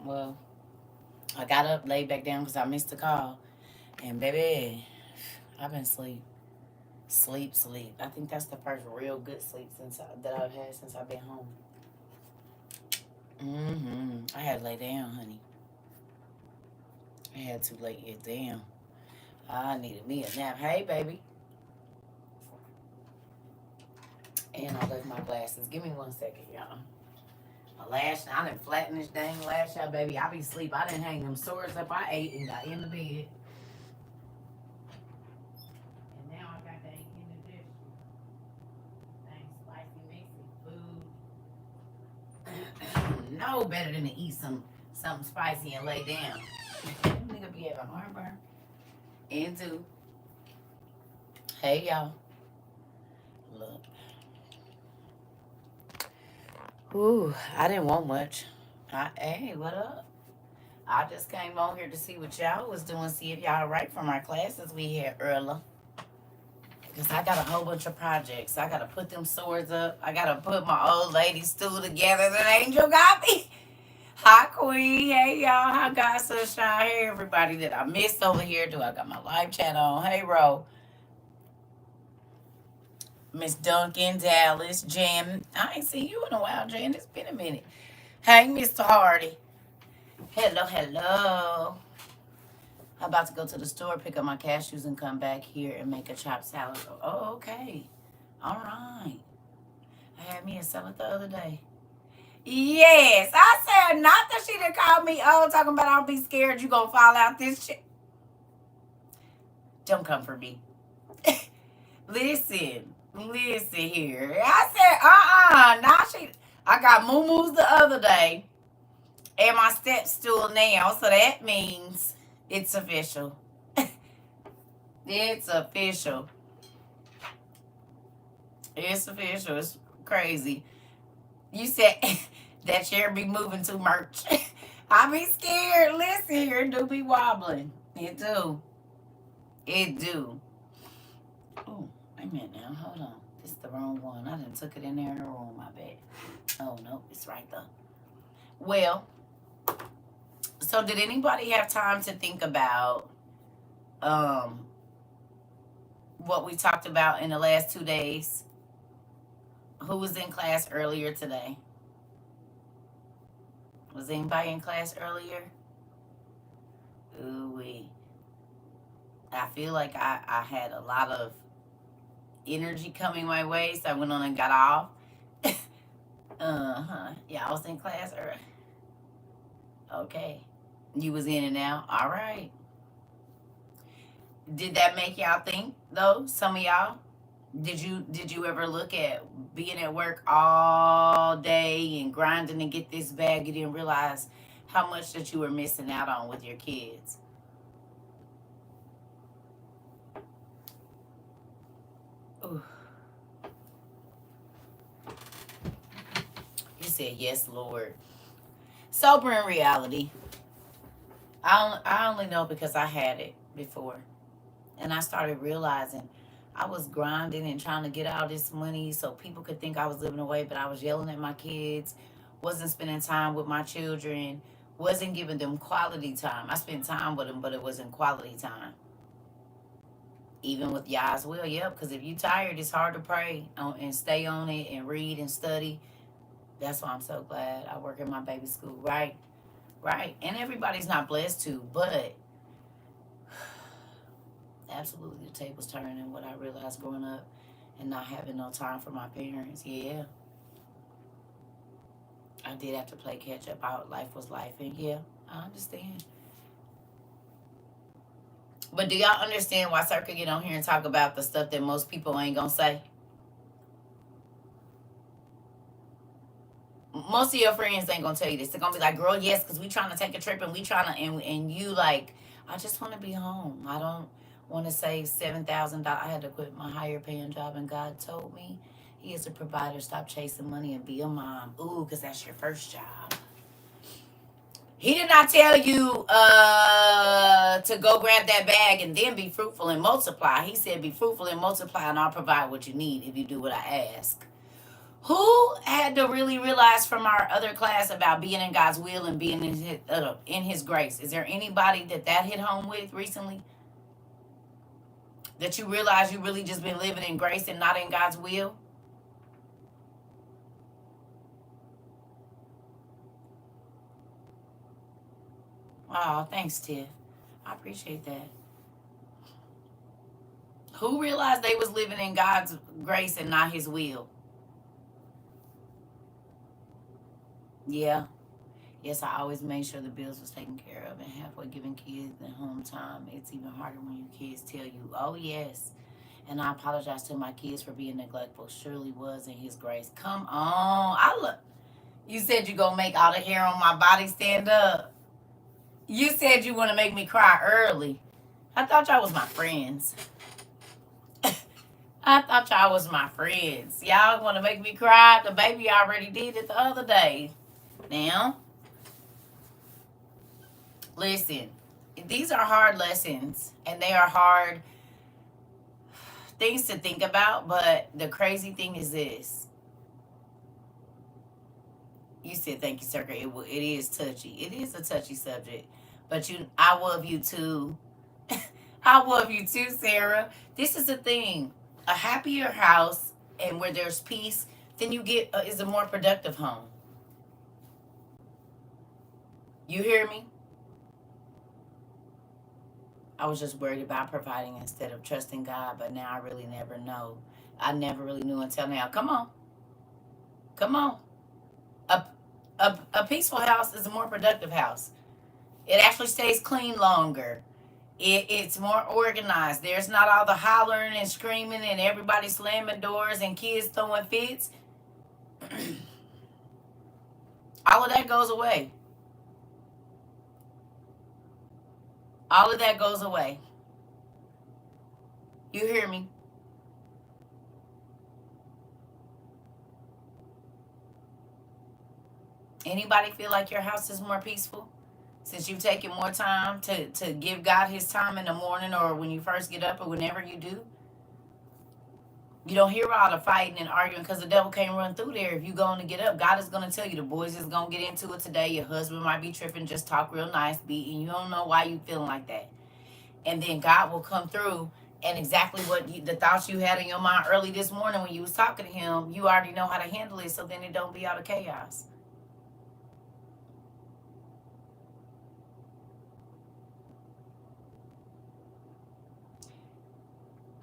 Well, I got up, laid back down because I missed the call. And baby, I've been asleep. Sleep, sleep. I think that's the first real good sleep that I've had since I've been home. I had to lay down, honey. I had to lay it down. I needed me a nap. Hey, baby. And I left my glasses. Give me 1 second, y'all. My lash, I done flatten this dang lash out, baby. I be asleep. I didn't hang them swords up. I ate and got in the bed. And now I got that indigestion. Dang spicy, mixy food. No better than to eat something spicy and lay down. Nigga be having heartburn. Into. Hey, y'all. Look. Ooh, I didn't want much. Hey, what up? I just came on here to see what y'all was doing, see if y'all right from our classes we had earlier. Because I got a whole bunch of projects. I got to put them swords up. I got to put my old lady stool together that Angel got me. Hi, Queen. Hey, y'all. Hi, God, Sunshine. Hey, everybody that I missed over here. Do I got my live chat on? Hey, Ro. Miss Duncan, Dallas, Jan. I ain't seen you in a while, Jan. It's been a minute. Hey, Mr. Hardy. Hello, hello. I'm about to go to the store, pick up my cashews, and come back here and make a chopped salad. Oh, okay. All right. I had me a salad the other day. Yes. I said not that she done called me, talking about I'll be scared you gonna fall out this shit. Don't come for me. Listen here. I said, now I got moo-moos the other day and my step stool now, so that means it's official. It's official. It's official. It's crazy. You said that chair be moving too much. I be scared. Listen here, it do be wobbling. It do. It do. Oh, wait a minute now. Hold on. This is the wrong one. I done took it in there in the room. My bad. Oh, no. It's right there. Well, so did anybody have time to think about what we talked about in the last 2 days? Who was in class earlier today? Was anybody in class earlier? Ooh wee. I feel like I had a lot of energy coming my way, so I went on and got off. Yeah, I was in class early. Okay. You was in and out. All right. Did that make y'all think though? Some of y'all? Did you ever look at being at work all day and grinding to get this bag? You didn't realize how much that you were missing out on with your kids. Ooh. You said yes, Lord. Sobering reality. I only know because I had it before, and I started realizing I was grinding and trying to get all this money so people could think I was living away, but I was yelling at my kids, wasn't spending time with my children, wasn't giving them quality time. I spent time with them, but it wasn't quality time. Even with y'all as well, yep, because if you tired, it's hard to pray and stay on it and read and study. That's why I'm so glad I work in my baby school, right? Right. And everybody's not blessed to, but absolutely the table's turning what I realized growing up and not having no time for my parents. Yeah. I did have to play catch up. Life was life, and yeah, I understand. But do y'all understand why CERCA get on here and talk about the stuff that most people ain't gonna say? Most of your friends ain't gonna tell you this. They're gonna be like, girl, yes, because we trying to take a trip and we trying to, and you like, I just want to be home. I don't want to save $7,000. I had to quit my higher paying job, and God told me He is a provider. Stop chasing money and be a mom. Ooh, because that's your first job. He did not tell you to go grab that bag and then be fruitful and multiply. He said, be fruitful and multiply, and I'll provide what you need if you do what I ask. Who had to really realize from our other class about being in God's will and being in His grace? Is there anybody that hit home with recently? That you realize you really just been living in grace and not in God's will? Oh, thanks, Tiff. I appreciate that. Who realized they was living in God's grace and not His will? Yeah. Yes, I always made sure the bills was taken care of and halfway giving kids the home time. It's even harder when your kids tell you, oh, yes. And I apologize to my kids for being neglectful. Surely was in His grace. Come on. I look. You said you gonna make all the hair on my body stand up. You said you want to make me cry early. I thought y'all was my friends. I thought y'all was my friends. Y'all want to make me cry? The baby already did it the other day. Now, listen. These are hard lessons, and they are hard things to think about. But the crazy thing is this. You said thank you, Circa. It is touchy. It is a touchy subject. But I love you too. I love you too, Sarah. This is the thing. A happier house and where there's peace, then you get is a more productive home. You hear me? I was just worried about providing instead of trusting God, but now I really never know. I never really knew until now. Come on. Come on. A, a peaceful house is a more productive house. It actually stays clean longer. It's more organized. There's not all the hollering and screaming and everybody slamming doors and kids throwing fits. All of that goes away. All of that goes away. You hear me? Anybody feel like your house is more peaceful? Since you've taken more time to give God His time in the morning or when you first get up or whenever you do? You don't hear all the fighting and arguing because the devil can't run through there. If you going to get up, God is going to tell you the boys is going to get into it today. Your husband might be tripping. Just talk real nice. And you don't know why you feeling like that. And then God will come through and exactly the thoughts you had in your mind early this morning when you was talking to Him, you already know how to handle it. So then it don't be out of chaos.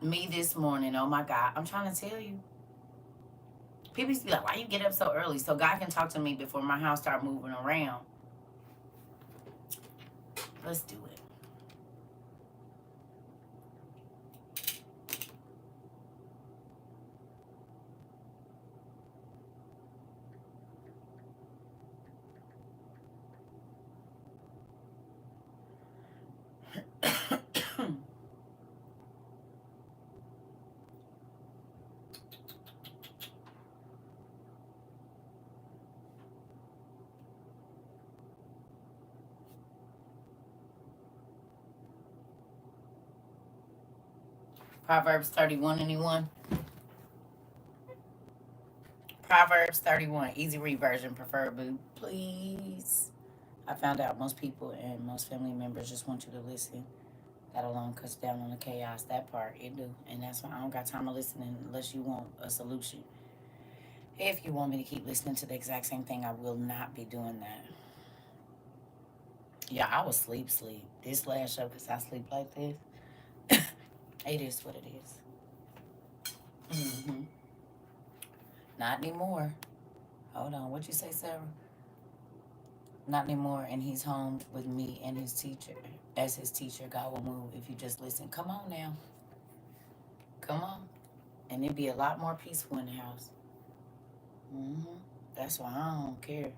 Me this morning, oh my God, I'm trying to tell you. People used to be like, why you get up so early? So God can talk to me before my house start moving around. Let's do it. Proverbs 31, anyone? Proverbs 31, easy read version, preferably, please. I found out most people and most family members just want you to listen. That alone cuts down on the chaos. That part, it do. And that's why I don't got time to listen unless you want a solution. If you want me to keep listening to the exact same thing, I will not be doing that. Yeah, I was sleep. This last show, because I sleep like this. It is what it is. Mm-hmm. Not anymore. Hold on. What'd you say, Sarah? Not anymore. And He's home with me and His teacher. As His teacher, God will move if you just listen. Come on now. Come on. And it'd be a lot more peaceful in the house. Mm-hmm. That's why I don't care.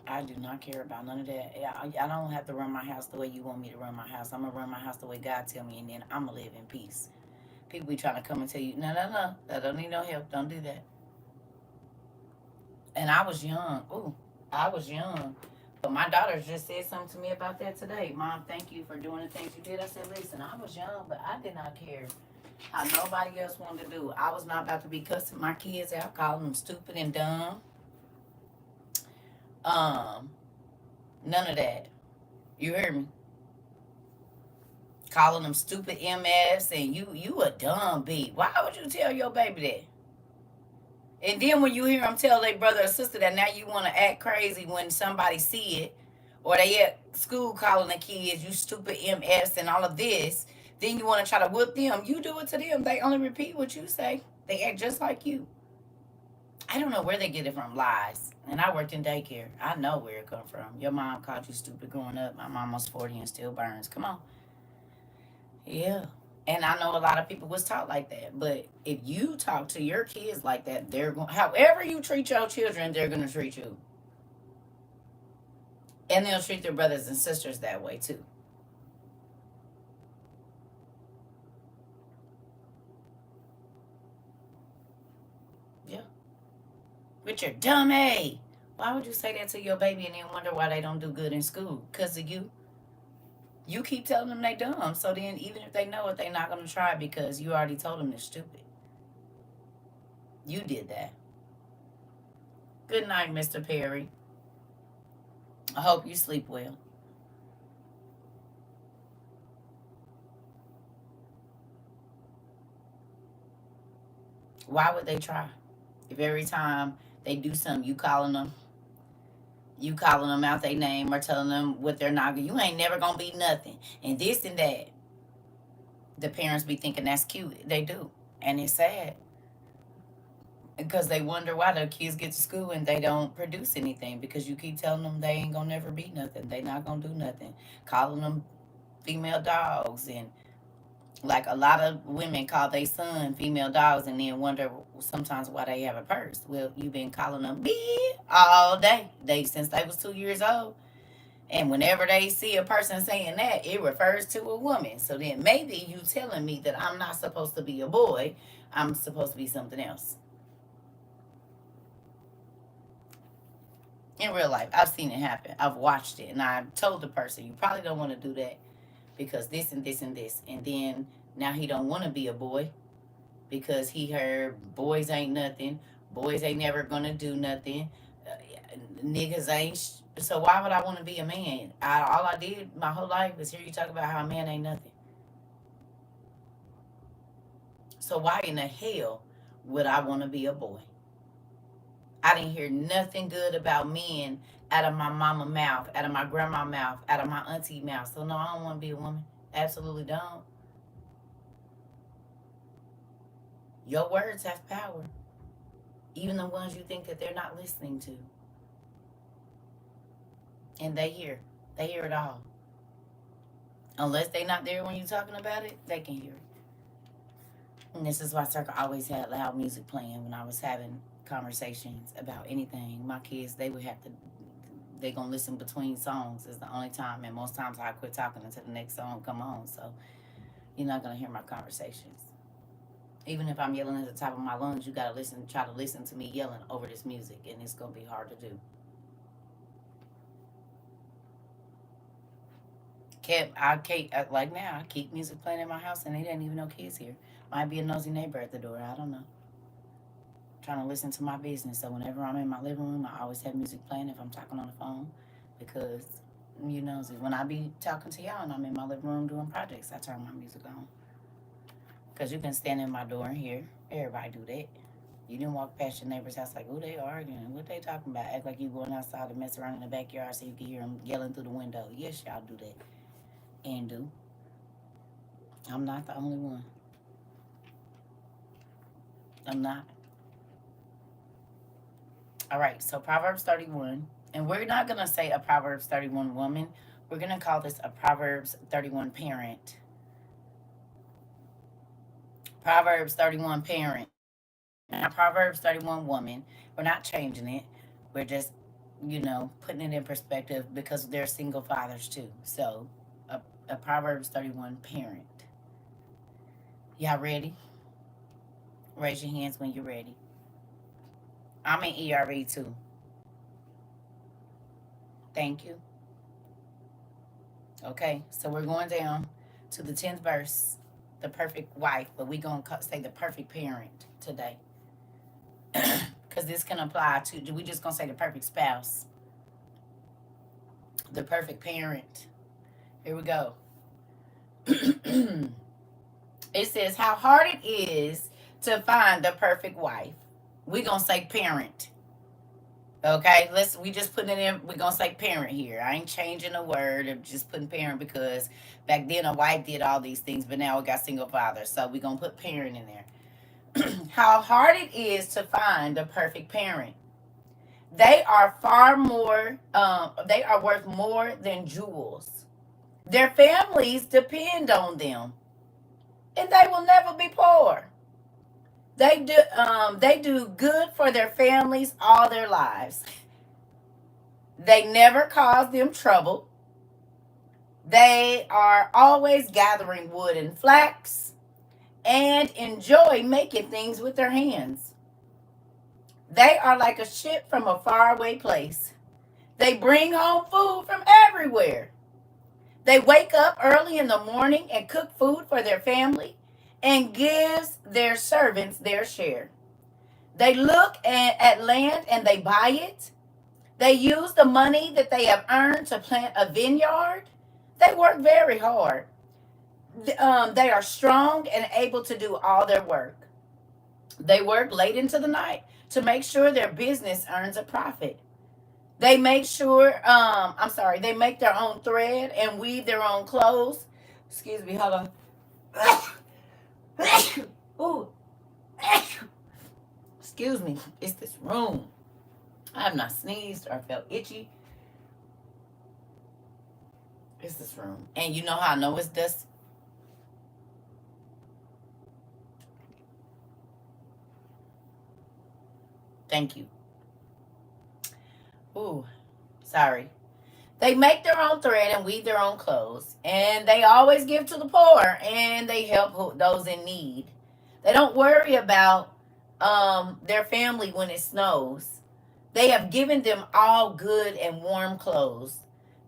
I do not care about none of that. I don't have to run my house the way you want me to run my house. I'm going to run my house the way God tell me, and then I'm going to live in peace. People be trying to come and tell you, no, I don't need no help. Don't do that. And I was young. Ooh, I was young. But my daughter just said something to me about that today. Mom, thank you for doing the things you did. I said, listen, I was young, but I did not care. how nobody else wanted to do. I was not about to be cussing my kids out, calling them stupid and dumb. Um, None of that. You hear me? Calling them stupid MFs and you a dumb B. Why would you tell your baby that? And then when you hear them tell their brother or sister that, now you want to act crazy when somebody see it, or they at school calling the kids you stupid MFs and all of this, then you want to try to whoop them. You do it to them. They only repeat what you say. They act just like you. I don't know where they get it from, lies. And I worked in daycare. I know where it come from. Your mom called you stupid growing up. My mom was 40 and still burns. Come on. Yeah. And I know a lot of people was taught like that. But if you talk to your kids like that, they're going, however you treat your children, they're going to treat you. And they'll treat their brothers and sisters that way too. Yeah. With your dumb A. Why would you say that to your baby and then wonder why they don't do good in school? Because of you. You keep telling them they dumb. So then even if they know it, they're not going to try because you already told them they're stupid. You did that. Good night, Mr. Perry. I hope you sleep well. Why would they try? If every time they do something, you calling them out their name or telling them what they're not, you ain't never gonna be nothing. And this and that. The parents be thinking that's cute. They do. And it's sad. Because they wonder why their kids get to school and they don't produce anything. Because you keep telling them they ain't gonna never be nothing. They not gonna do nothing. Calling them female dogs, and like a lot of women call their son female dogs and then wonder sometimes why they have a purse. Well, you've been calling them B all day. Since they was 2 years old. And whenever they see a person saying that, it refers to a woman. So then maybe you telling me that I'm not supposed to be a boy. I'm supposed to be something else. In real life, I've seen it happen. I've watched it. And I told the person, you probably don't want to do that because this and this and this. And then now he don't want to be a boy because he heard boys ain't nothing. Boys ain't never going to do nothing. Niggas ain't. So why would I want to be a man? All I did my whole life is hear you talk about how a man ain't nothing. So why in the hell would I want to be a boy? I didn't hear nothing good about men out of my mama mouth, out of my grandma mouth, out of my auntie mouth. So no, I don't want to be a woman. Absolutely don't. Your words have power. Even the ones you think that they're not listening to. And they hear. They hear it all. Unless they not there when you're talking about it, they can hear it. And this is why CERCA always had loud music playing when I was having conversations about anything. My kids, they would have to, they gonna listen between songs is the only time. And most times I quit talking until the next song come on. So you're not gonna hear my conversations. Even if I'm yelling at the top of my lungs, you gotta try to listen to me yelling over this music, and it's gonna be hard to do. Like now, I keep music playing in my house, and they didn't even know kids here. Might be a nosy neighbor at the door. I don't know. Trying to listen to my business. So whenever I'm in my living room, I always have music playing if I'm talking on the phone, because you know, when I be talking to y'all and I'm in my living room doing projects, I turn my music on. Because you can stand in my door and hear everybody do that. You didn't walk past your neighbor's house like, oh, they arguing. What they talking about? Act like you going outside to mess around in the backyard so you can hear them yelling through the window. Yes, y'all do that. And do. I'm not the only one. I'm not. All right, so Proverbs 31. And we're not going to say a Proverbs 31 woman. We're going to call this a Proverbs 31 parent. Proverbs 31 parent. Now, Proverbs 31 woman. We're not changing it. We're just, putting it in perspective because they're single fathers too. So, a Proverbs 31 parent. Y'all ready? Raise your hands when you're ready. I'm in ERE too. Thank you. Okay, so we're going down to the 10th verse, the perfect wife, but we're going to say the perfect parent today. Because this can apply to, we just going to say the perfect spouse, the perfect parent. Here we go. It says how hard it is to find the perfect wife. We're going to say parent. Okay, we just putting it in, we're going to say parent here. I ain't changing the word. I'm just putting parent because back then a wife did all these things, but now we got single father. So we're going to put parent in there. How hard it is to find the perfect parent. They are far more, they are worth more than jewels. Their families depend on them, and they will never be poor. They do good for their families all their lives. They never cause them trouble. They are always gathering wood and flax and enjoy making things with their hands. They are like a ship from a faraway place. They bring home food from everywhere. They wake up early in the morning and cook food for their family and gives their servants their share. They look at land and they buy it. They use the money that they have earned to plant a vineyard. They work very hard. They are strong and able to do all their work. They work late into the night to make sure their business earns a profit. They make they make their own thread and weave their own clothes. Excuse me, hold on. Ooh. Excuse me, it's this room. I have not sneezed or felt itchy. It's this room. And you know how I know it's dusty? Thank you. Ooh, sorry. They make their own thread and weave their own clothes. And they always give to the poor. And they help those in need. They don't worry about their family when it snows. They have given them all good and warm clothes.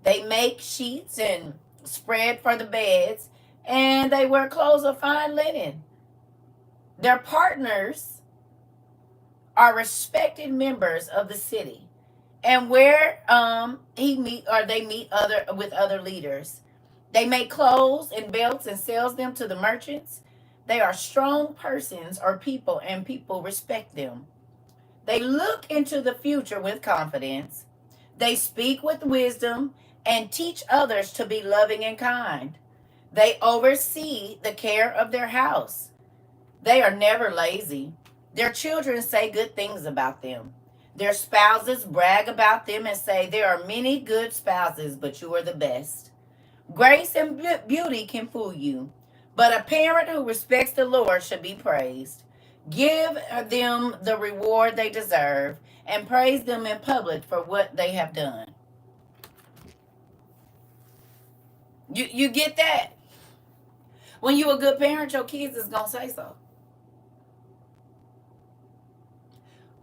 They make sheets and spread for the beds. And they wear clothes of fine linen. Their partners are respected members of the city. And where they meet with other leaders. They make clothes and belts and sells them to the merchants. They are strong persons or people, and people respect them. They look into the future with confidence. They speak with wisdom and teach others to be loving and kind. They oversee the care of their house. They are never lazy. Their children say good things about them. Their spouses brag about them and say, there are many good spouses, but you are the best. Grace and beauty can fool you, but a parent who respects the Lord should be praised. Give them the reward they deserve and praise them in public for what they have done. You get that? When you a good parent, your kids is going to say so.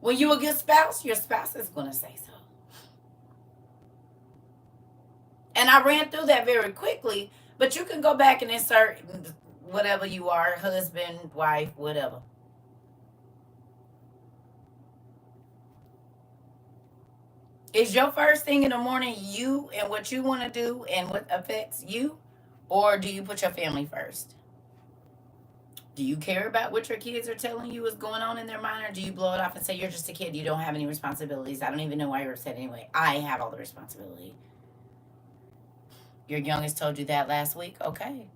When you a good spouse, your spouse is going to say so. And I ran through that very quickly, but you can go back and insert whatever you are, husband, wife, whatever. Is your first thing in the morning you and what you want to do and what affects you? Or do you put your family first? Do you care about what your kids are telling you is going on in their mind, or do you blow it off and say, you're just a kid, you don't have any responsibilities? I don't even know why you're upset anyway. I have all the responsibility. Your youngest told you that last week? Okay.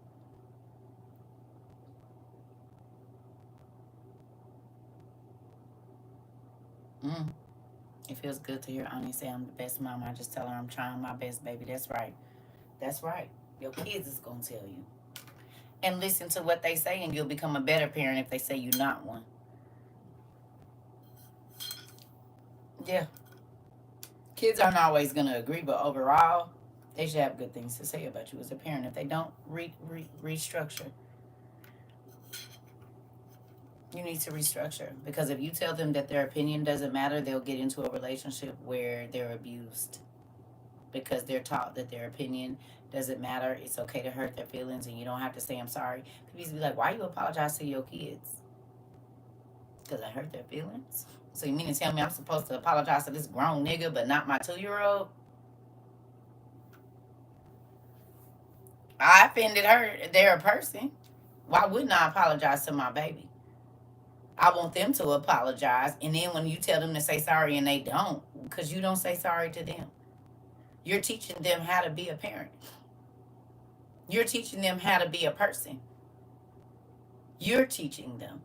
It feels good to hear Ani say I'm the best mom. I just tell her I'm trying my best, baby. That's right. That's right. Your kids is going to tell you. And listen to what they say, and you'll become a better parent if they say you're not one. Yeah. Kids aren't always going to agree, but overall, they should have good things to say about you as a parent. If they don't, restructure. You need to restructure. Because if you tell them that their opinion doesn't matter, they'll get into a relationship where they're abused. because they're taught that their opinion doesn't matter. It's okay to hurt their feelings and you don't have to say I'm sorry. People used to be like, why you apologize to your kids? Because I hurt their feelings? So you mean to tell me I'm supposed to apologize to this grown nigga but not my 2-year-old? I offended her. They're a person. Why wouldn't I apologize to my baby? I want them to apologize. And then when you tell them to say sorry and they don't, because you don't say sorry to them, you're teaching them how to be a parent. You're teaching them how to be a person. You're teaching them.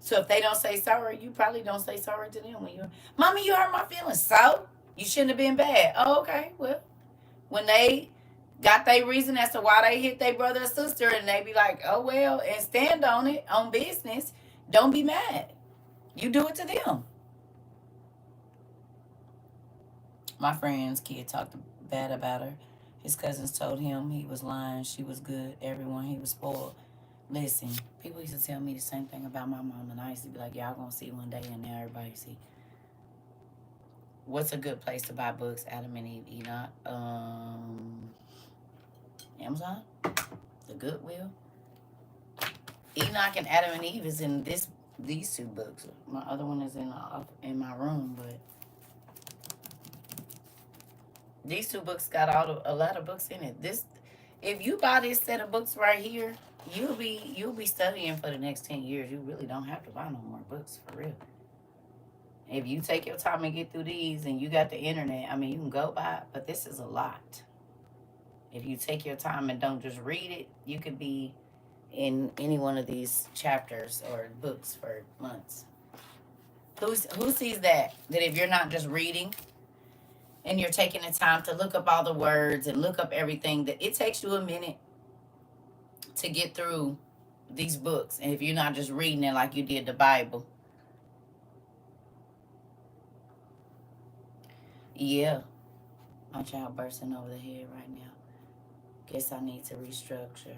So if they don't say sorry, you probably don't say sorry to them when you're, Mommy, you hurt my feelings. So you shouldn't have been bad. Oh, okay. Well, when they got their reason as to why they hit their brother or sister, and they be like, oh well, and stand on it, on business, don't be mad. You do it to them. My friend's kid talked bad about her. His cousins told him he was lying, she was good, everyone, he was spoiled. Listen, people used to tell me the same thing about my mom, and I used to be like, y'all gonna see one day, and now everybody see. What's a good place to buy books? Adam and Eve, Enoch, Amazon, the Goodwill. Enoch and Adam and Eve is in these two books. My other one is in my room, but these two books got a lot of books in it. If you buy this set of books right here, you'll be studying for the next 10 years. You really don't have to buy no more books, for real. If you take your time and get through these, and you got the internet, I mean, you can go by it, but this is a lot. If you take your time and don't just read it, you could be in any one of these chapters or books for months. Who sees that if you're not just reading and you're taking the time to look up all the words and look up everything, that it takes you a minute to get through these books, and if you're not just reading it like you did the Bible. Yeah, my child bursting over the head right now. Guess I need to restructure.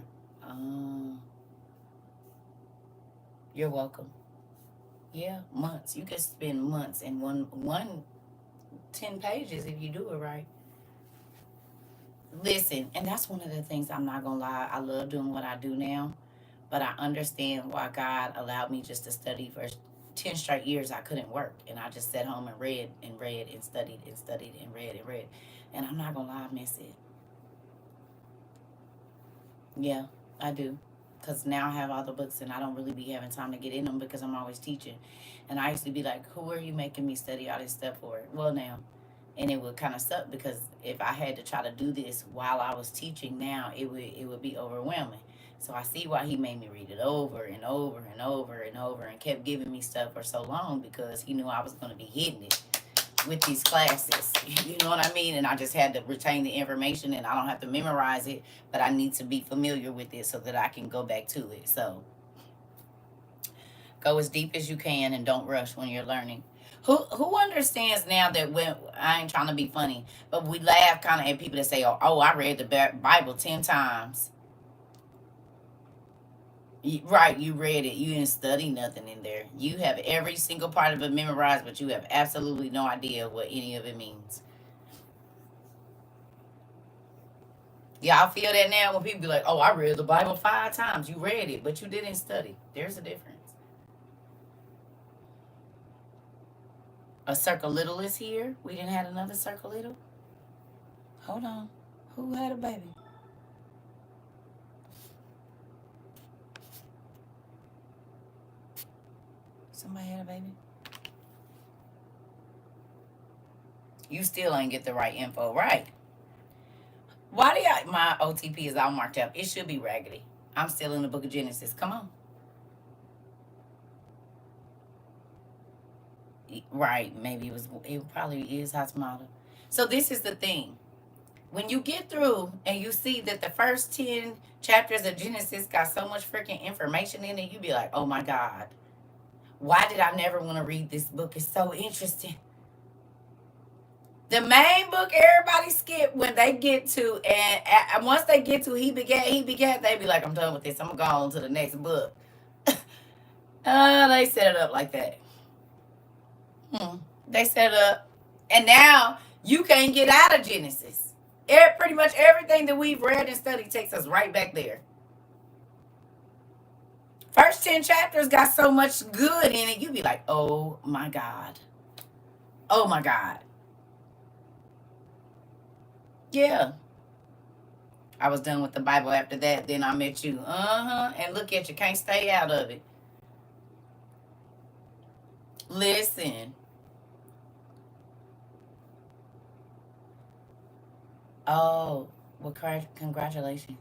You're welcome. Yeah, months. You could spend months in one 10 pages if you do it right. Listen, and that's one of the things, I'm not gonna lie, I love doing what I do now, but I understand why God allowed me just to study for 10 straight years. I couldn't work, and I just sat home and read and read and studied and studied and read and read, and I'm not gonna lie, I miss it. Yeah, I do. Because now I have all the books and I don't really be having time to get in them because I'm always teaching. And I used to be like, who are you making me study all this stuff for? Well, now. And it would kind of suck because if I had to try to do this while I was teaching now, it would be overwhelming. So I see why he made me read it over and over and over and over and kept giving me stuff for so long, because he knew I was going to be hitting it with these classes. You know what I mean? And I just had to retain the information, and I don't have to memorize it, but I need to be familiar with it so that I can go back to it. So go as deep as you can and don't rush when you're learning. Who understands now that, when I ain't trying to be funny, but we laugh kind of at people that say, oh, I read the Bible 10 times. Right, you read it. You didn't study nothing in there. You have every single part of it memorized, but you have absolutely no idea what any of it means. Y'all feel that now when people be like, oh, I read the Bible 5 times. You read it, but you didn't study. There's a difference. A circle little is here. We didn't have another circle little. Hold on. Who had a baby? Somebody had a baby? You still ain't get the right info, right? Why do my OTP is all marked up? It should be raggedy. I'm still in the book of Genesis. Come on. Right, maybe it probably is hot tomato. So this is the thing. When you get through and you see that the first 10 chapters of Genesis got so much freaking information in it, you be like, oh my God. Why did I never want to read this book? It's so interesting. The main book everybody skip when they get to, and once they get to he begat, they be like, I'm done with this. I'm going to go on to the next book. They set it up like that. They set it up. And now You can't get out of Genesis. Pretty much everything that we've read and studied takes us right back there. First 10 chapters got so much good in it, you be like, oh my God. Oh my God. Yeah. I was done with the Bible after that. Then I met you. And look at you. Can't stay out of it. Listen. Oh, well, congratulations.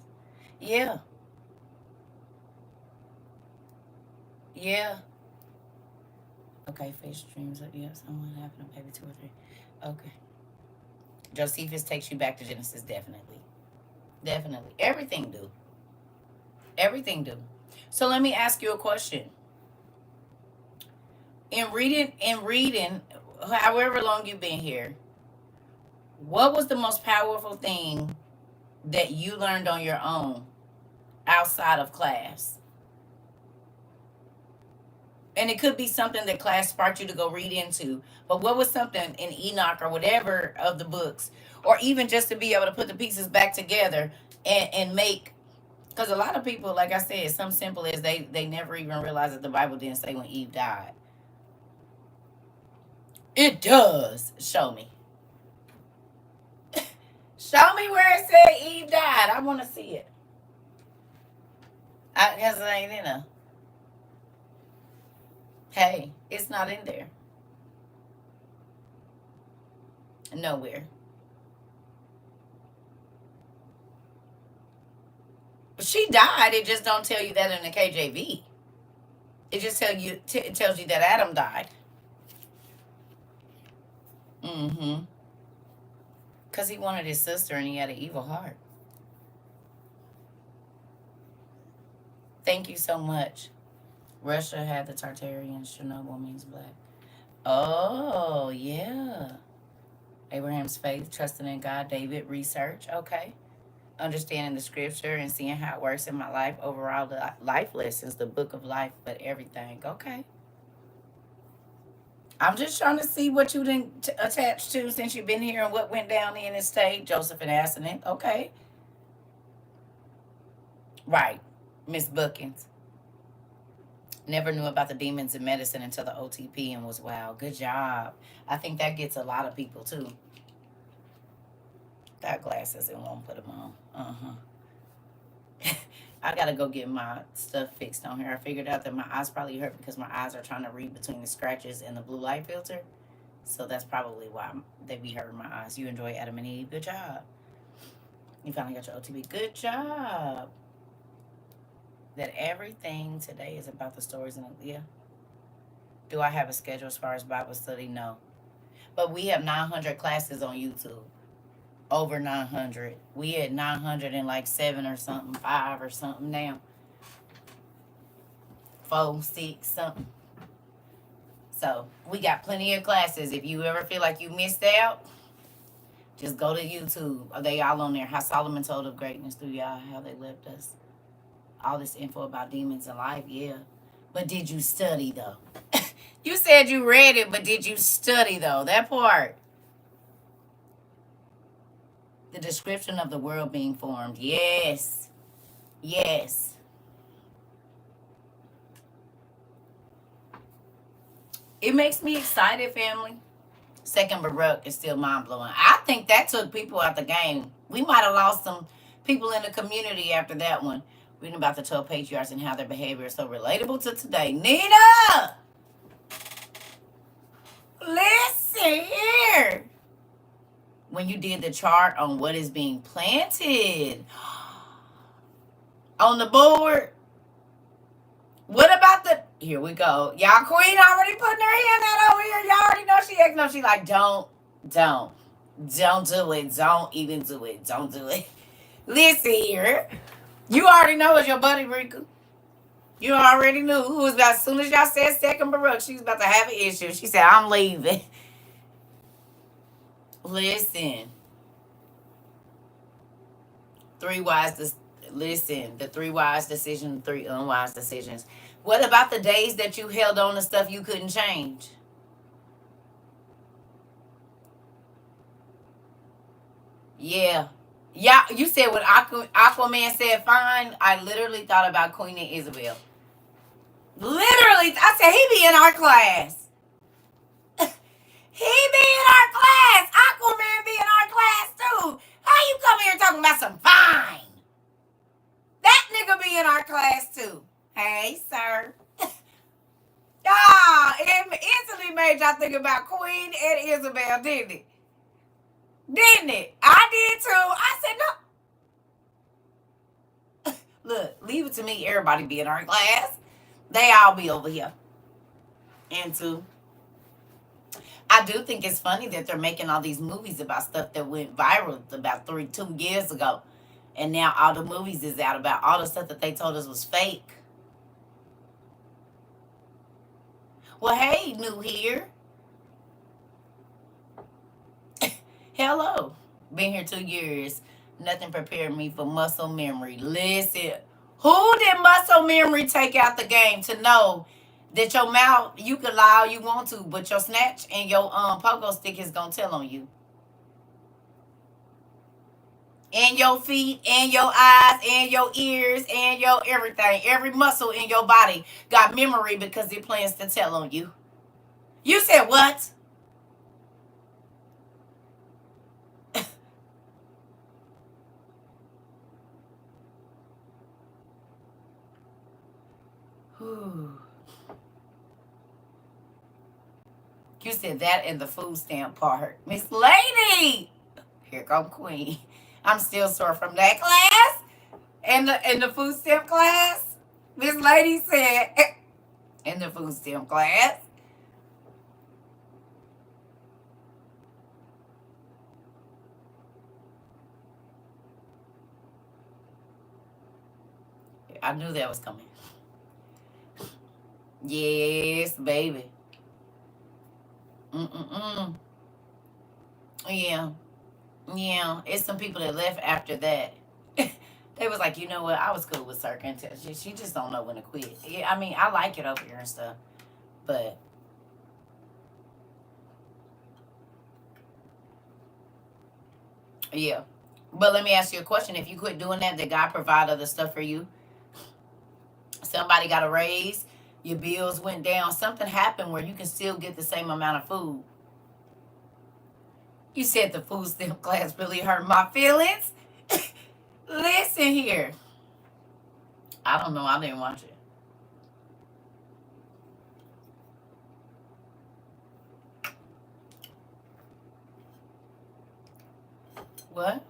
Yeah. Yeah. Okay, fish dreams. Yeah, someone happened to maybe 2 or 3. Okay. Josephus takes you back to Genesis, definitely. Definitely. Everything do. Everything do. So let me ask you a question. In reading, however long you've been here, what was the most powerful thing that you learned on your own outside of class? And it could be something that class sparked you to go read into. But what was something in Enoch or whatever of the books, or even just to be able to put the pieces back together and make, because a lot of people, like I said, some simple as they never even realized that the Bible didn't say when Eve died. It does. Show me. Show me where it said Eve died. I want to see it. I guess it ain't in there. Hey, it's not in there. Nowhere. She died. It just don't tell you that in the KJV. It just it tells you that Adam died. Mm-hmm. Because he wanted his sister and he had an evil heart. Thank you so much. Russia had the Tartarians. Chernobyl means black. Oh, yeah. Abraham's faith, trusting in God. David, research. Okay. Understanding the scripture and seeing how it works in my life. Overall, the life lessons, the book of life, but everything. Okay. I'm just trying to see what you didn't attach to since you've been here and what went down in the state. Joseph and Asenath. Okay. Right. Miss Bookins. Never knew about the demons in medicine until the OTP and was wow. Good job. I think that gets a lot of people too. Got glasses and won't put them on. I gotta go get my stuff fixed on here. I figured out that my eyes probably hurt because my eyes are trying to read between the scratches and the blue light filter. So that's probably why they be hurting my eyes. You enjoy Adam and Eve. Good job. You finally got your OTP. Good job. That everything today is about the stories in the, yeah. Do I have a schedule as far as Bible study? No. But we have 900 classes on YouTube. Over 900. We had 907 or something, 5 or something now. 4, 6, something. So we got plenty of classes. If you ever feel like you missed out, just go to YouTube. Are they all on there? How Solomon told of greatness through Yah, how they left us. All this info about demons in life, yeah. But did you study though? You said you read it, but did you study though? That part. The description of the world being formed. Yes. Yes. It makes me excited, family. Second Baruch is still mind-blowing. I think that took people out the game. We might have lost some people in the community after that one. Reading about the 12 patriarchs and how their behavior is so relatable to today. Nina! Listen here. When you did the chart on what is being planted on the board, what about the, here we go. Y'all queen already putting her hand out over here. Y'all already know she acting up. She like, don't do it. Don't even do it. Don't do it. Listen here. You already know it's your buddy Rika. You already knew who was about, as soon as y'all said second Baruch, she was about to have an issue. She said, I'm leaving. Listen. The 3 wise decisions, 3 unwise decisions. What about the days that you held on to stuff you couldn't change? Yeah. Yeah, you said when Aquaman said fine, I literally thought about Queen and Isabel. Literally, I said he be in our class. He be in our class. Aquaman be in our class too. How you come here talking about some fine? That nigga be in our class too. Hey, sir. Ah, it instantly made y'all think about Queen and Isabel, didn't it? Didn't it? I did too. I said, no. Look, leave it to me. Everybody be in our class. They all be over here. And two, I do think it's funny that they're making all these movies about stuff that went viral about 2 years ago. And now all the movies is out about all the stuff that they told us was fake. Well, hey, new here. Hello. Been here 2 years. Nothing prepared me for muscle memory. Listen, who did muscle memory take out the game to know that your mouth, you can lie all you want to, but your snatch and your pogo stick is gonna tell on you. And your feet, and your eyes, and your ears, and your everything. Every muscle in your body got memory because it plans to tell on you. You said what? You said that in the food stamp part. Miss Lady! Here come Queen. I'm still sore from that class. In the food stamp class. Miss Lady said in the food stamp class. I knew that was coming. Yes, baby. Mm-mm-mm. Yeah. Yeah. It's some people that left after that. They was like, you know what? I was cool with CERCA until she just don't know when to quit. Yeah, I mean, I like it over here and stuff. But yeah. But let me ask you a question. If you quit doing that, did God provide other stuff for you? Somebody got a raise, your bills went down, something happened where you can still get the same amount of food. You said the food stamp class really hurt my feelings. Listen here. I don't know. I didn't watch it. What?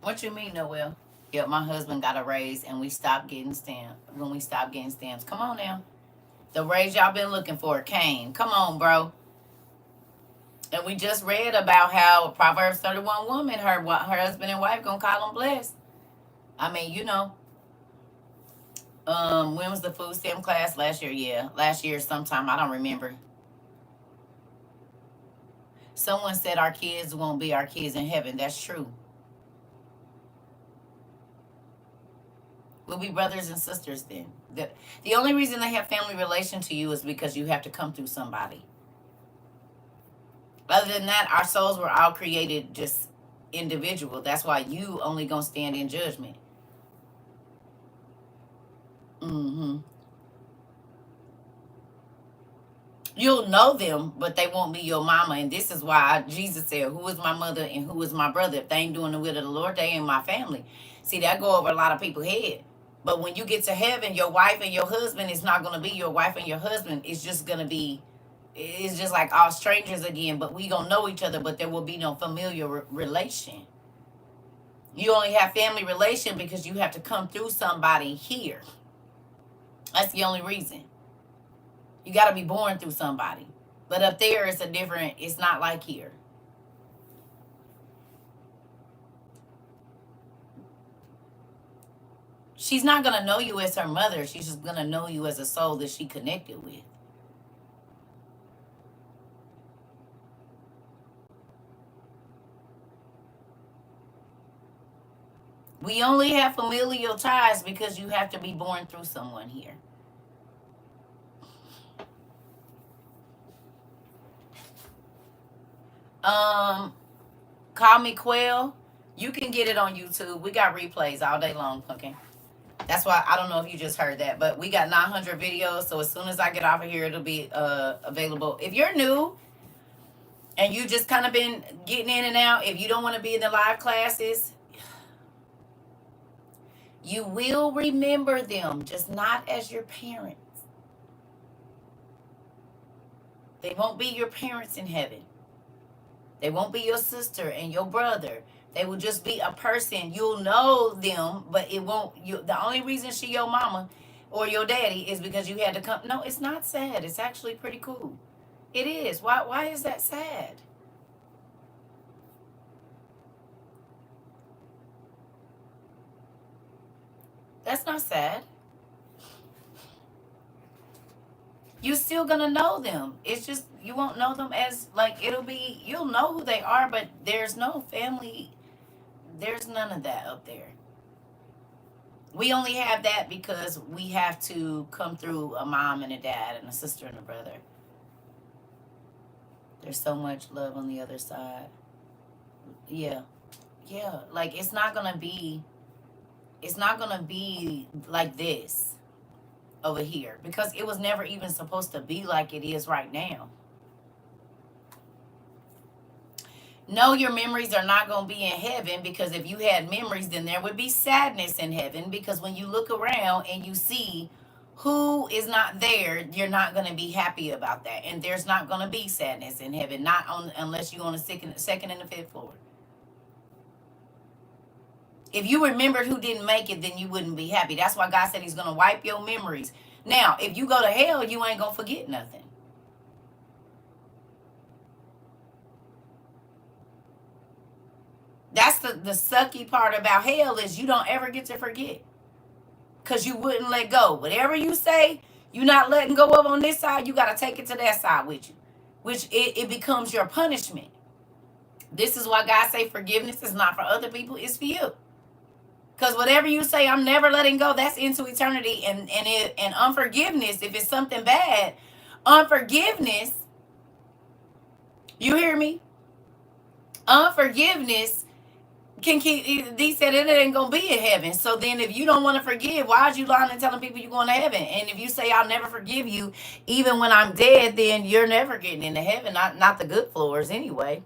What you mean, Noel? Yep, my husband got a raise and we stopped getting stamps. When we stopped getting stamps. Come on now. The raise y'all been looking for came. Come on, bro. And we just read about how Proverbs 31 woman, her husband and wife gonna call them blessed. I mean, you know. When was the food stamp class? Last year, yeah. Last year sometime. I don't remember. Someone said our kids won't be our kids in heaven. That's true. We'll be brothers and sisters then. The only reason they have family relation to you is because you have to come through somebody. Other than that, our souls were all created just individual. That's why you only gonna stand in judgment. Mm-hmm. You'll know them, but they won't be your mama. And this is why Jesus said, who is my mother and who is my brother? If they ain't doing the will of the Lord, they ain't my family. See, that go over a lot of people's head. But when you get to heaven, your wife and your husband is not going to be your wife and your husband. It's just going to be, it's just like all strangers again. But we going to know each other, but there will be no familiar relation. You only have family relation because you have to come through somebody here. That's the only reason. You got to be born through somebody. But up there, it's a different, it's not like here. She's not going to know you as her mother. She's just going to know you as a soul that she connected with. We only have familial ties because you have to be born through someone here. Call Me Quail. You can get it on YouTube. We got replays all day long, Pumpkin. That's why I don't know if you just heard that, but we got 900 videos. So as soon as I get off of here, it'll be available. If you're new and you just kind of been getting in and out, if you don't want to be in the live classes, you will remember them, just not as your parents. They won't be your parents in heaven. They won't be your sister and your brother. They will just be a person. You'll know them, but it won't. The only reason she your mama or your daddy is because you had to come. No, it's not sad. It's actually pretty cool. It is. Why is that sad? That's not sad. You're still gonna know them. It's just you won't know them as like you'll know who they are, but there's no family. There's none of that up there. We only have that because we have to come through a mom and a dad and a sister and a brother. There's so much love on the other side. Yeah. Yeah. Like it's not gonna be like this over here because it was never even supposed to be like it is right now. No, your memories are not going to be in heaven because if you had memories, then there would be sadness in heaven because when you look around and you see who is not there, you're not going to be happy about that. And there's not going to be sadness in heaven, not on unless you're on the second and the fifth floor. If you remembered who didn't make it, then you wouldn't be happy. That's why God said he's going to wipe your memories. Now, if you go to hell, you ain't going to forget nothing. That's the sucky part about hell is you don't ever get to forget. Because you wouldn't let go. Whatever you say, you're not letting go of on this side, you got to take it to that side with you. Which it becomes your punishment. This is why God say forgiveness is not for other people, it's for you. Because whatever you say, I'm never letting go, that's into eternity. And unforgiveness, if it's something bad, unforgiveness, you hear me? Unforgiveness can keep. He said it ain't gonna be in heaven. So then, if you don't want to forgive, why are you lying and telling people you're going to heaven? And if you say I'll never forgive you, even when I'm dead, then you're never getting into heaven. Not the good floors anyway.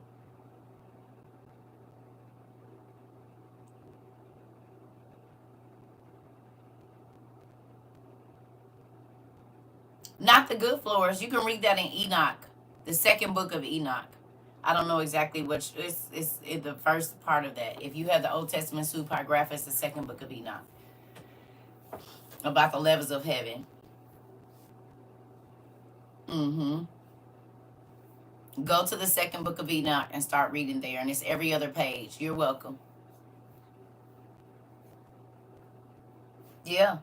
Not the good floors. You can read that in Enoch, the second book of Enoch. I don't know exactly which. It's the first part of that. If you have the Old Testament Supergraph, it's the second book of Enoch about the levels of heaven. Mm-hmm. Go to the second book of Enoch and start reading there, and it's every other page. You're welcome. Yeah.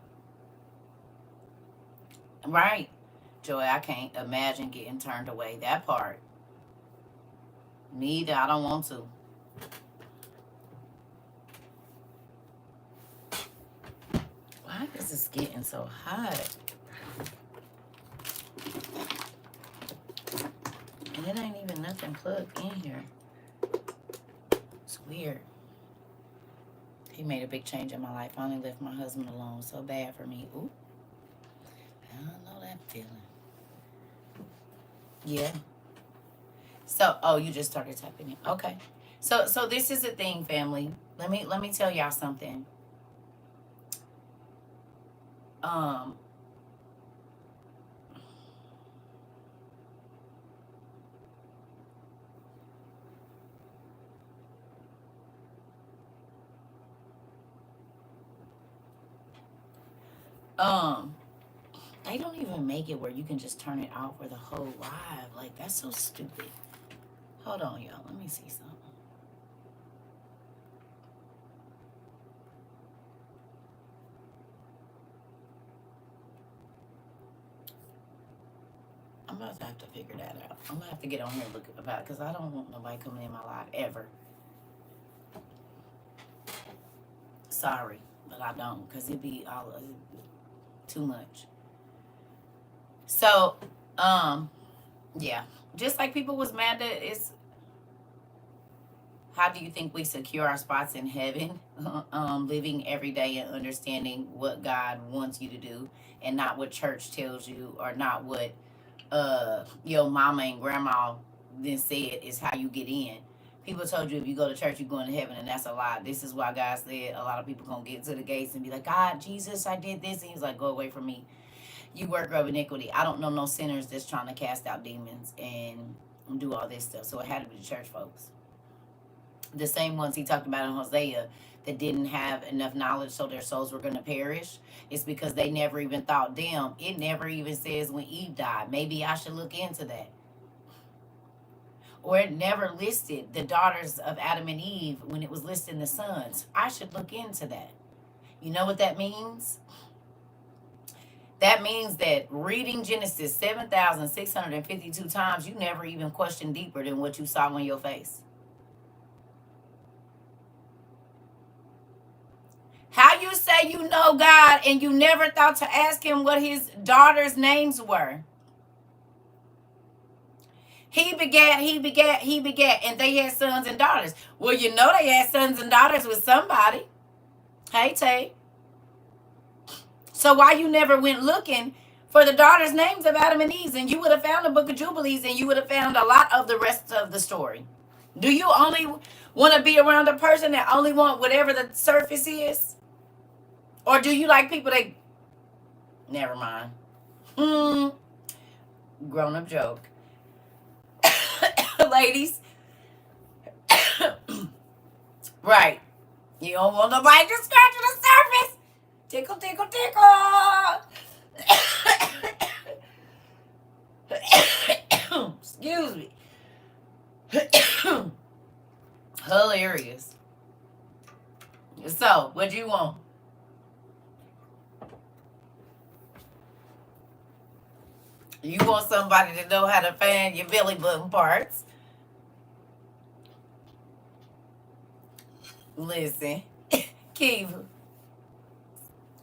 Right. Joy, I can't imagine getting turned away. That part. Me either. I don't want to. Why is this getting so hot? And it ain't even nothing plugged in here. It's weird. He made a big change in my life. I only left my husband alone. So bad for me. Ooh. I don't know that feeling. Yeah. So, oh, you just started typing it. Okay. So this is the thing, family. Let me tell y'all something. Um they don't even make it where you can just turn it off for the whole live. Like that's so stupid. Hold on, y'all. Let me see something. I'm about to have to figure that out. I'm gonna have to get on here and look about it because I don't want nobody coming in my live ever. Sorry, but I don't because it'd be all too much. So, yeah, just like people was mad that it's How do you think we secure our spots in heaven? Living every day and understanding what God wants you to do, and not what church tells you, or not what your mama and grandma then said is how you get in. People told you if you go to church you're going to heaven, and that's a lie. This is why God said a lot of people gonna get to the gates and be like, God, Jesus, I did this, and He's like, go away from me, you worker of iniquity. I don't know no sinners that's trying to cast out demons and do all this stuff. So it had to be the church folks, the same ones He talked about in Hosea, that didn't have enough knowledge, so their souls were going to perish. It's because they never even thought, damn, it never even says when Eve died. Maybe I should look into that. Or it never listed the daughters of Adam and Eve when it was listing the sons. I should look into that. You know what that means? That means that reading Genesis 7,652 times, you never even questioned deeper than what you saw on your face. How you say you know God and you never thought to ask Him what His daughters' names were? He begat, he begat, he begat, and they had sons and daughters. Well, you know they had sons and daughters with somebody. Hey, Tay. So why you never went looking for the daughters' names of Adam and Eve? And you would have found the book of Jubilees, and you would have found a lot of the rest of the story. Do you only want to be around a person that only want whatever the surface is? Or do you like people that... Never mind. Grown-up joke. Ladies. Right. You don't want nobody just scratching the surface. Tickle, tickle, tickle. Excuse me. Hilarious. So, what do you want? You want somebody to know how to find your belly button parts. Listen, Kiva,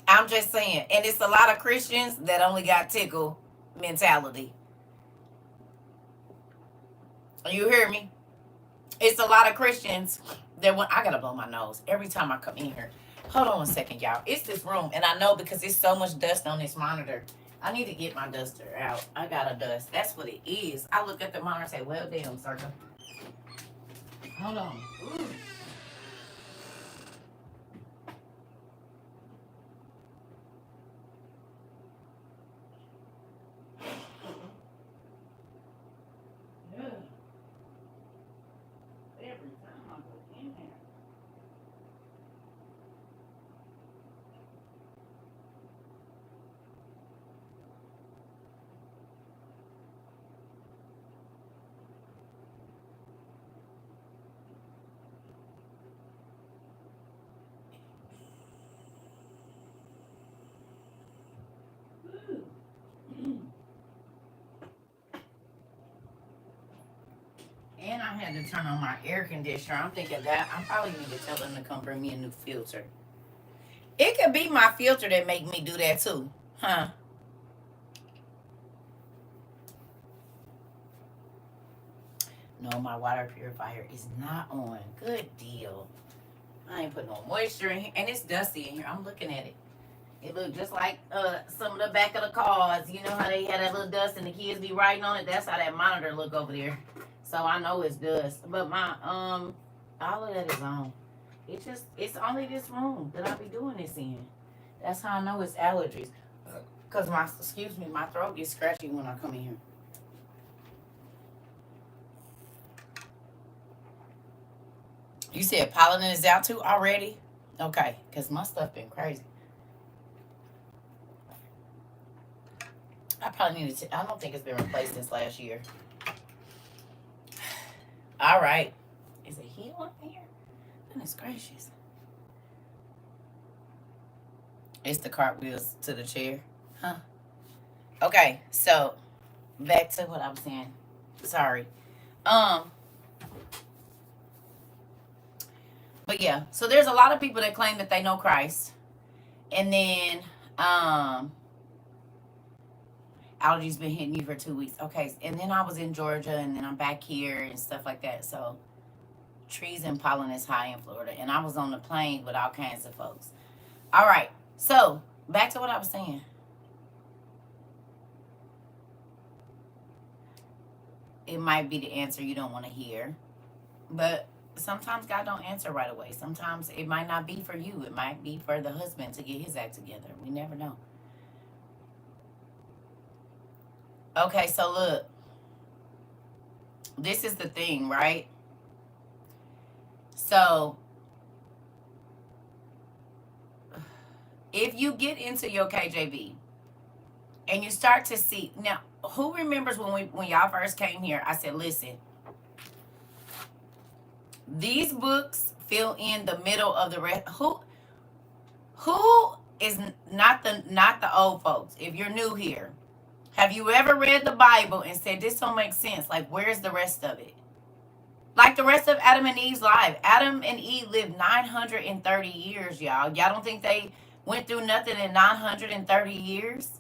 I'm just saying, and it's a lot of Christians that only got tickle mentality. You hear me? It's a lot of Christians that want... I gotta blow my nose every time I come in here. Hold on 1 second, y'all. It's this room, and I know because there's so much dust on this monitor. I need to get my duster out. I got a dust. That's what it is. I look at the monitor and say, well, damn, CERCA. Hold on. Ooh. Every time I go in there. And I had to turn on my air conditioner. I'm thinking that I probably need to tell them to come bring me a new filter. It could be my filter that make me do that too. Huh? No, my water purifier is not on. Good deal. I ain't put no moisture in here. And it's dusty in here. I'm looking at it. It looked just like some of the back of the cars. You know how they had that little dust and the kids be writing on it? That's how that monitor look over there. So I know it's dust. But my all of that is on. It's only this room that I be doing this in. That's how I know it's allergies. Cause my throat gets scratchy when I come in here. You said pollen is out too already? Okay, cause my stuff been crazy. I probably need to. I don't think it's been replaced since last year. All right. Is it heat on here? Goodness gracious. It's the cartwheels to the chair. Huh? Okay, so back to what I was saying. Sorry. But yeah, so there's a lot of people that claim that they know Christ. And then allergies been hitting you for 2 weeks. Okay, and then I was in Georgia, and then I'm back here and stuff like that. So Trees and pollen is high in Florida. And I was on the plane with all kinds of folks. All right. So, back to what I was saying. It might be the answer you don't want to hear. But sometimes God don't answer right away. Sometimes it might not be for you. It might be for the husband to get his act together. We never know. Okay, so look. This is the thing, right? So, if you get into your KJV and you start to see, now, who remembers when y'all first came here, I said, listen, these books fill in the middle of the rest. Who is not the old folks? If you're new here, have you ever read the Bible and said, this don't make sense? Like, where's the rest of it? Like the rest of Adam and Eve's life. Adam and Eve lived 930 years, y'all. Y'all don't think they went through nothing in 930 years?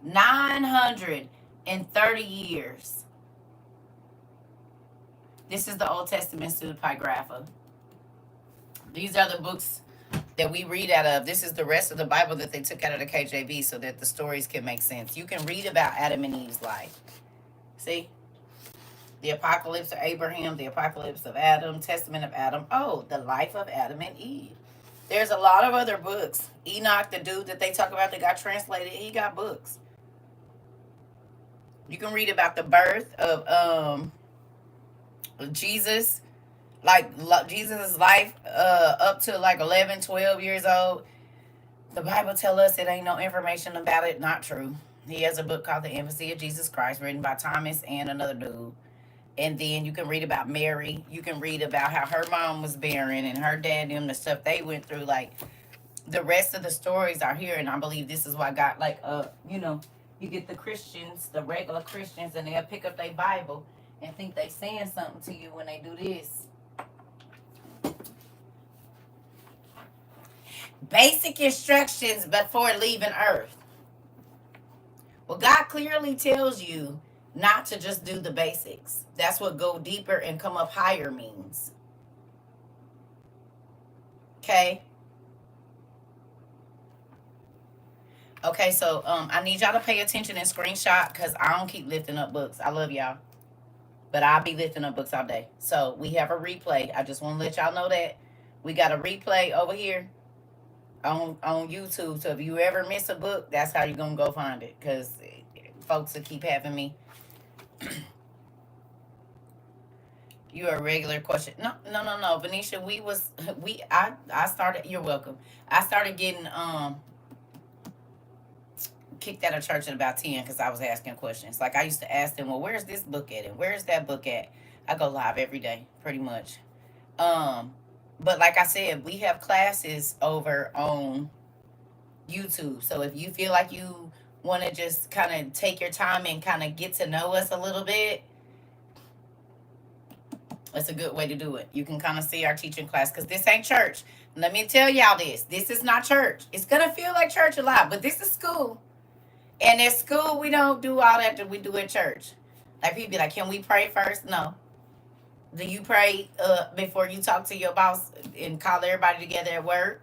$930 years. This is the Old Testament pseudepigrapha. These are the books that we read out of. This is the rest of the Bible that they took out of the KJV so that the stories can make sense. You can read about Adam and Eve's life. See? The Apocalypse of Abraham, the Apocalypse of Adam, Testament of Adam. Oh, the life of Adam and Eve. There's a lot of other books. Enoch, the dude that they talk about that got translated, he got books. You can read about the birth of Jesus, like Jesus' life up to like 11, 12 years old. The Bible tells us it ain't no information about it. Not true. He has a book called The Infancy of Jesus Christ, written by Thomas and another dude. And then you can read about Mary. You can read about how her mom was barren and her dad and the stuff they went through. Like, the rest of the stories are here. And I believe this is why God, like, you get the Christians, the regular Christians, and they'll pick up their Bible and think they saying something to you when they do this. Basic instructions before leaving Earth. Well, God clearly tells you not to just do the basics. That's what go deeper and come up higher means. Okay? Okay, so I need y'all to pay attention and screenshot because I don't keep lifting up books. I love y'all. But I'll be lifting up books all day. So we have a replay. I just want to let y'all know that. We got a replay over here on YouTube. So if you ever miss a book, that's how you're going to go find it. Because folks will keep having me. You're a regular question. No. Venetia, I started, you're welcome. I started getting kicked out of church at about 10 because I was asking questions. Like, I used to ask them, well, where's this book at? And where's that book at? I go live every day, pretty much. But like I said, we have classes over on YouTube. So if you feel like you want to just kind of take your time and kind of get to know us a little bit, that's a good way to do it. You can kind of see our teaching class because this ain't church. Let me tell y'all this. This is not church. It's going to feel like church a lot, but this is school. And at school, we don't do all that we do at church. Like, people be like, can we pray first? No. Do you pray before you talk to your boss and call everybody together at work?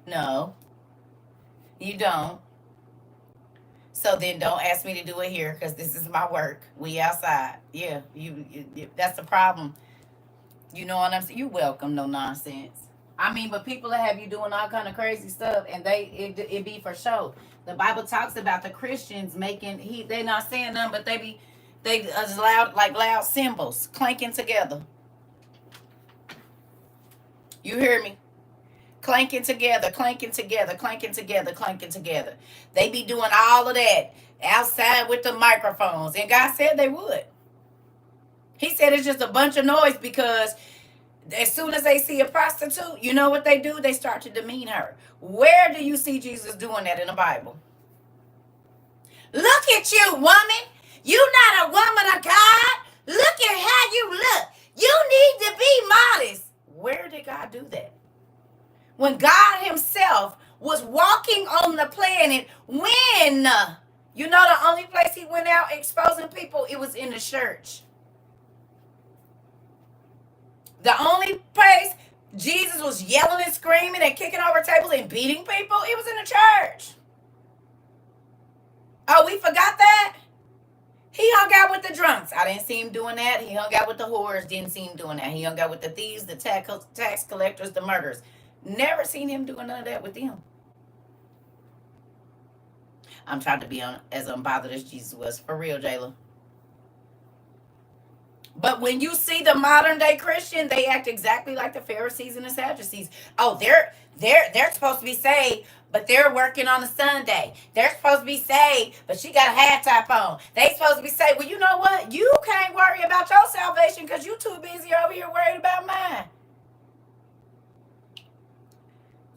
No. You don't. So then don't ask me to do it here because this is my work. We outside. Yeah, you that's the problem. You know what I'm saying? You welcome, no nonsense. I mean, but people that have you doing all kind of crazy stuff, and it be for show. The Bible talks about the Christians they not saying nothing, but they loud cymbals clanking together. You hear me? Clanking together, clanking together, clanking together, clanking together. They be doing all of that outside with the microphones, and God said they would. He said it's just a bunch of noise because as soon as they see a prostitute, you know what they do? They start to demean her. Where do you see Jesus doing that in the Bible? Look at you, woman. You not a woman of God. Look at how you look. You need to be modest. Where did God do that? When God himself was walking on the planet, when You know the only place he went out exposing people, it was in the church. The only place Jesus was yelling and screaming and kicking over tables and beating people, it was in the church. Oh, we forgot that? He hung out with the drunks. I didn't see him doing that. He hung out with the whores. Didn't see him doing that. He hung out with the thieves, the tax collectors, the murderers. Never seen him doing none of that with them. I'm trying to be as unbothered as Jesus was. For real, Jayla. But when you see the modern day Christian, they act exactly like the Pharisees and the Sadducees. Oh, they're supposed to be saved, but they're working on a Sunday. They're supposed to be saved, but she got a half top on. They supposed to be saved. Well, you know what? You can't worry about your salvation because you too busy over here worried about mine.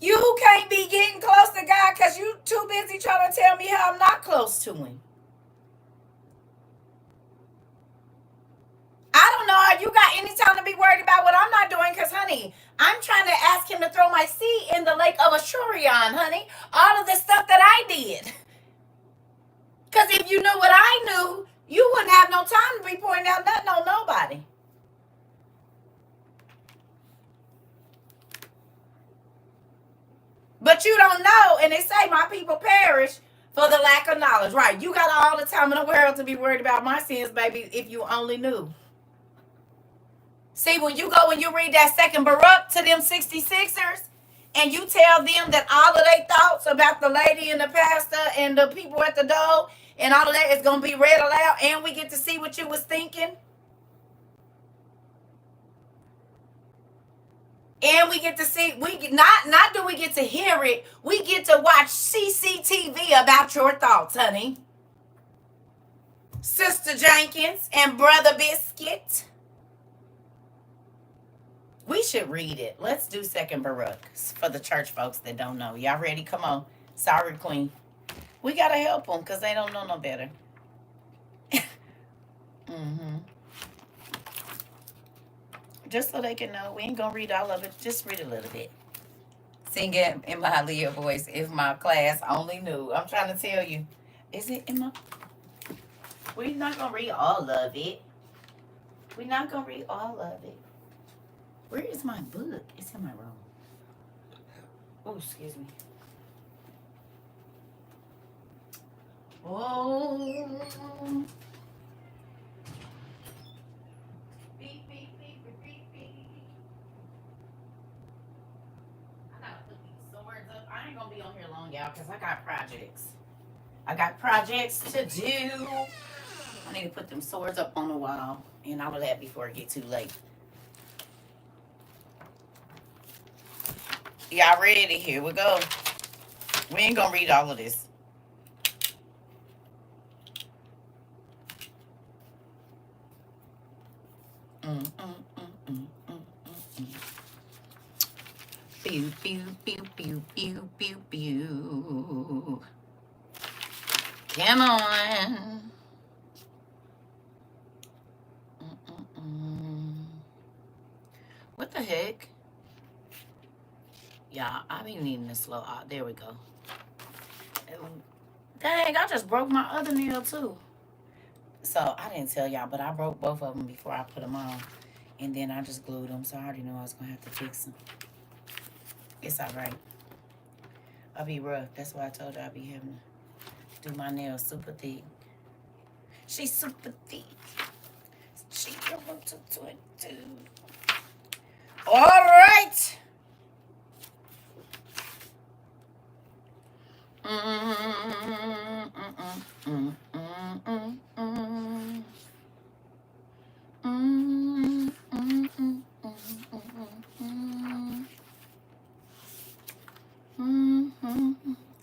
You can't be getting close to God because you too busy trying to tell me how I'm not close to him. I don't know. You got any time to be worried about what I'm not doing? Because, honey, I'm trying to ask him to throw my seed in the lake of Ashurion, honey. All of the stuff that I did. Because if you knew what I knew, you wouldn't have no time to be pointing out nothing on nobody. But you don't know, and they say my people perish for the lack of knowledge. Right, you got all the time in the world to be worried about my sins, baby, if you only knew. See, when you go and you read that second Baruch to them 66ers, and you tell them that all of their thoughts about the lady and the pastor and the people at the door and all of that is going to be read aloud, and we get to see what you was thinking. And we get to see, not do we get to hear it, we get to watch CCTV about your thoughts, honey. Sister Jenkins and Brother Biscuit. We should read it. Let's do second Baruch for the church folks that don't know. Y'all ready? Come on. Sorry, Queen. We got to help them because they don't know no better. Just so they can know. We ain't going to read all of it. Just read a little bit. Sing it in my Leah voice if my class only knew. I'm trying to tell you. Is it in my... We're not going to read all of it. We're not going to read all of it. Where is my book? It's in my room. Oh, excuse me. Oh. Beep, beep, beep, beep, beep, beep. I gotta put these swords up. I ain't gonna be on here long, y'all, because I got projects. I got projects to do. I need to put them swords up on the wall and all of that before it gets too late. Y'all ready? Here we go. We ain't gonna read all of this. Pew, pew, pew, pew, pew, pew, pew. Come on. What the heck? Y'all, I be needing to slow out. There we go. Dang, I just broke my other nail too. So I didn't tell y'all, but I broke both of them before I put them on. And then I just glued them, so I already knew I was going to have to fix them. It's all right. I'll be rough. That's why I told you I'll be having to do my nails super thick. She's super thick. She can move to 22. All right.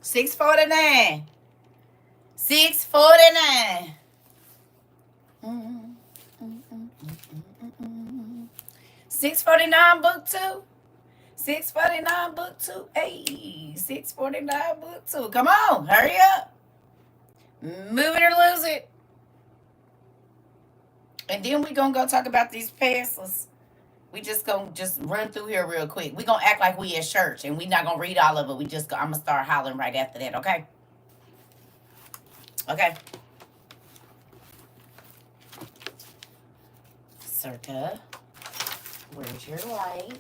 $6.49. $6.49. $6.49 book two. $6.49 book two. Hey, $6.49 book two. Come on, hurry up. Move it or lose it. And then we gonna go talk about these passes. We just gonna run through here real quick. We gonna act like we at church, and we not gonna read all of it. I'm gonna start hollering right after that, okay? Okay. CERCA, where's your light?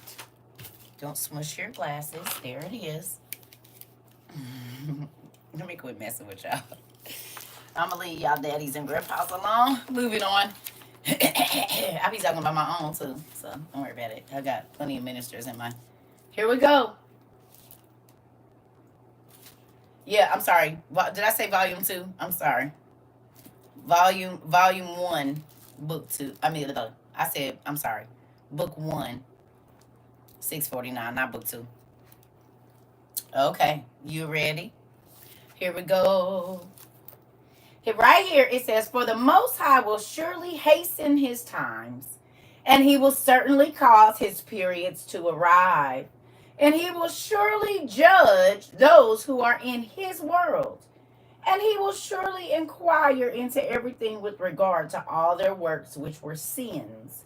Don't smush your glasses. There it is. Let me quit messing with y'all. I'm gonna leave y'all daddies and grandpas alone. Moving on. I be talking about my own too, so don't worry about it. I got plenty of ministers in mine. Here we go. Yeah, I'm sorry. Did I say volume 2? I'm sorry. Volume 1, book 2. I said, I'm sorry. Book 1, 649, not book 2. Okay, you ready? Here we go. Right here it says, "For the Most High will surely hasten his times, and he will certainly cause his periods to arrive, and he will surely judge those who are in his world, and he will surely inquire into everything with regard to all their works which were sins.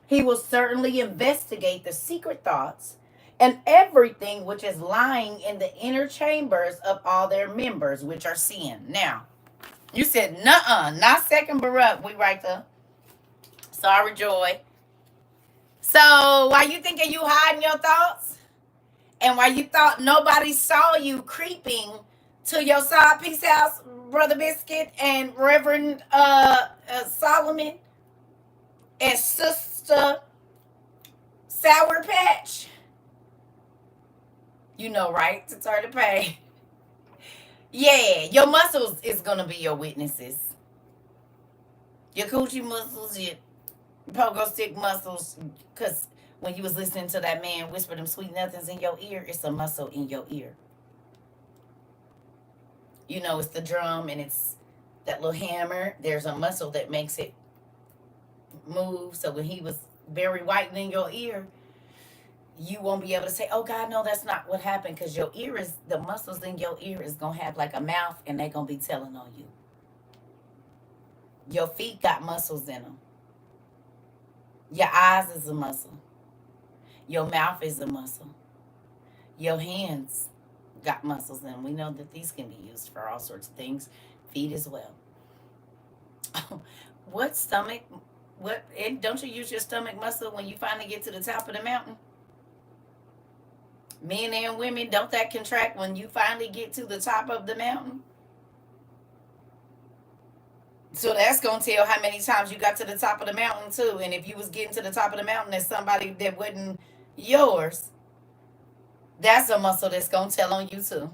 He will certainly investigate the secret thoughts and everything which is lying in the inner chambers of all their members, which are sin." Now, you said, nuh-uh, not second Baruch. We right there. Sorry, Joy. So, while you thinking you hiding your thoughts, and while you thought nobody saw you creeping to your side piece house, Brother Biscuit and Reverend Solomon and Sister Sour Patch, you know, right? To turn the page. Yeah, your muscles is gonna be your witnesses. Your coochie muscles, your pogo stick muscles, because when you was listening to that man whisper them sweet nothings in your ear, it's a muscle in your ear. You know, it's the drum and it's that little hammer. There's a muscle that makes it move. So when he was very white in your ear, you won't be able to say, "Oh God, no, that's not what happened," because your ear is, the muscles in your ear is gonna have like a mouth, and they're gonna be telling on you. Your feet got muscles in them. Your eyes is a muscle. Your mouth is a muscle. Your hands got muscles in them. We know that these can be used for all sorts of things. Feet as well. What stomach? What? Don't you use your stomach muscle when you finally get to the top of the mountain? Men and women, don't that contract when you finally get to the top of the mountain? So that's gonna tell how many times you got to the top of the mountain too. And if you was getting to the top of the mountain as somebody that wasn't yours, that's a muscle that's gonna tell on you too.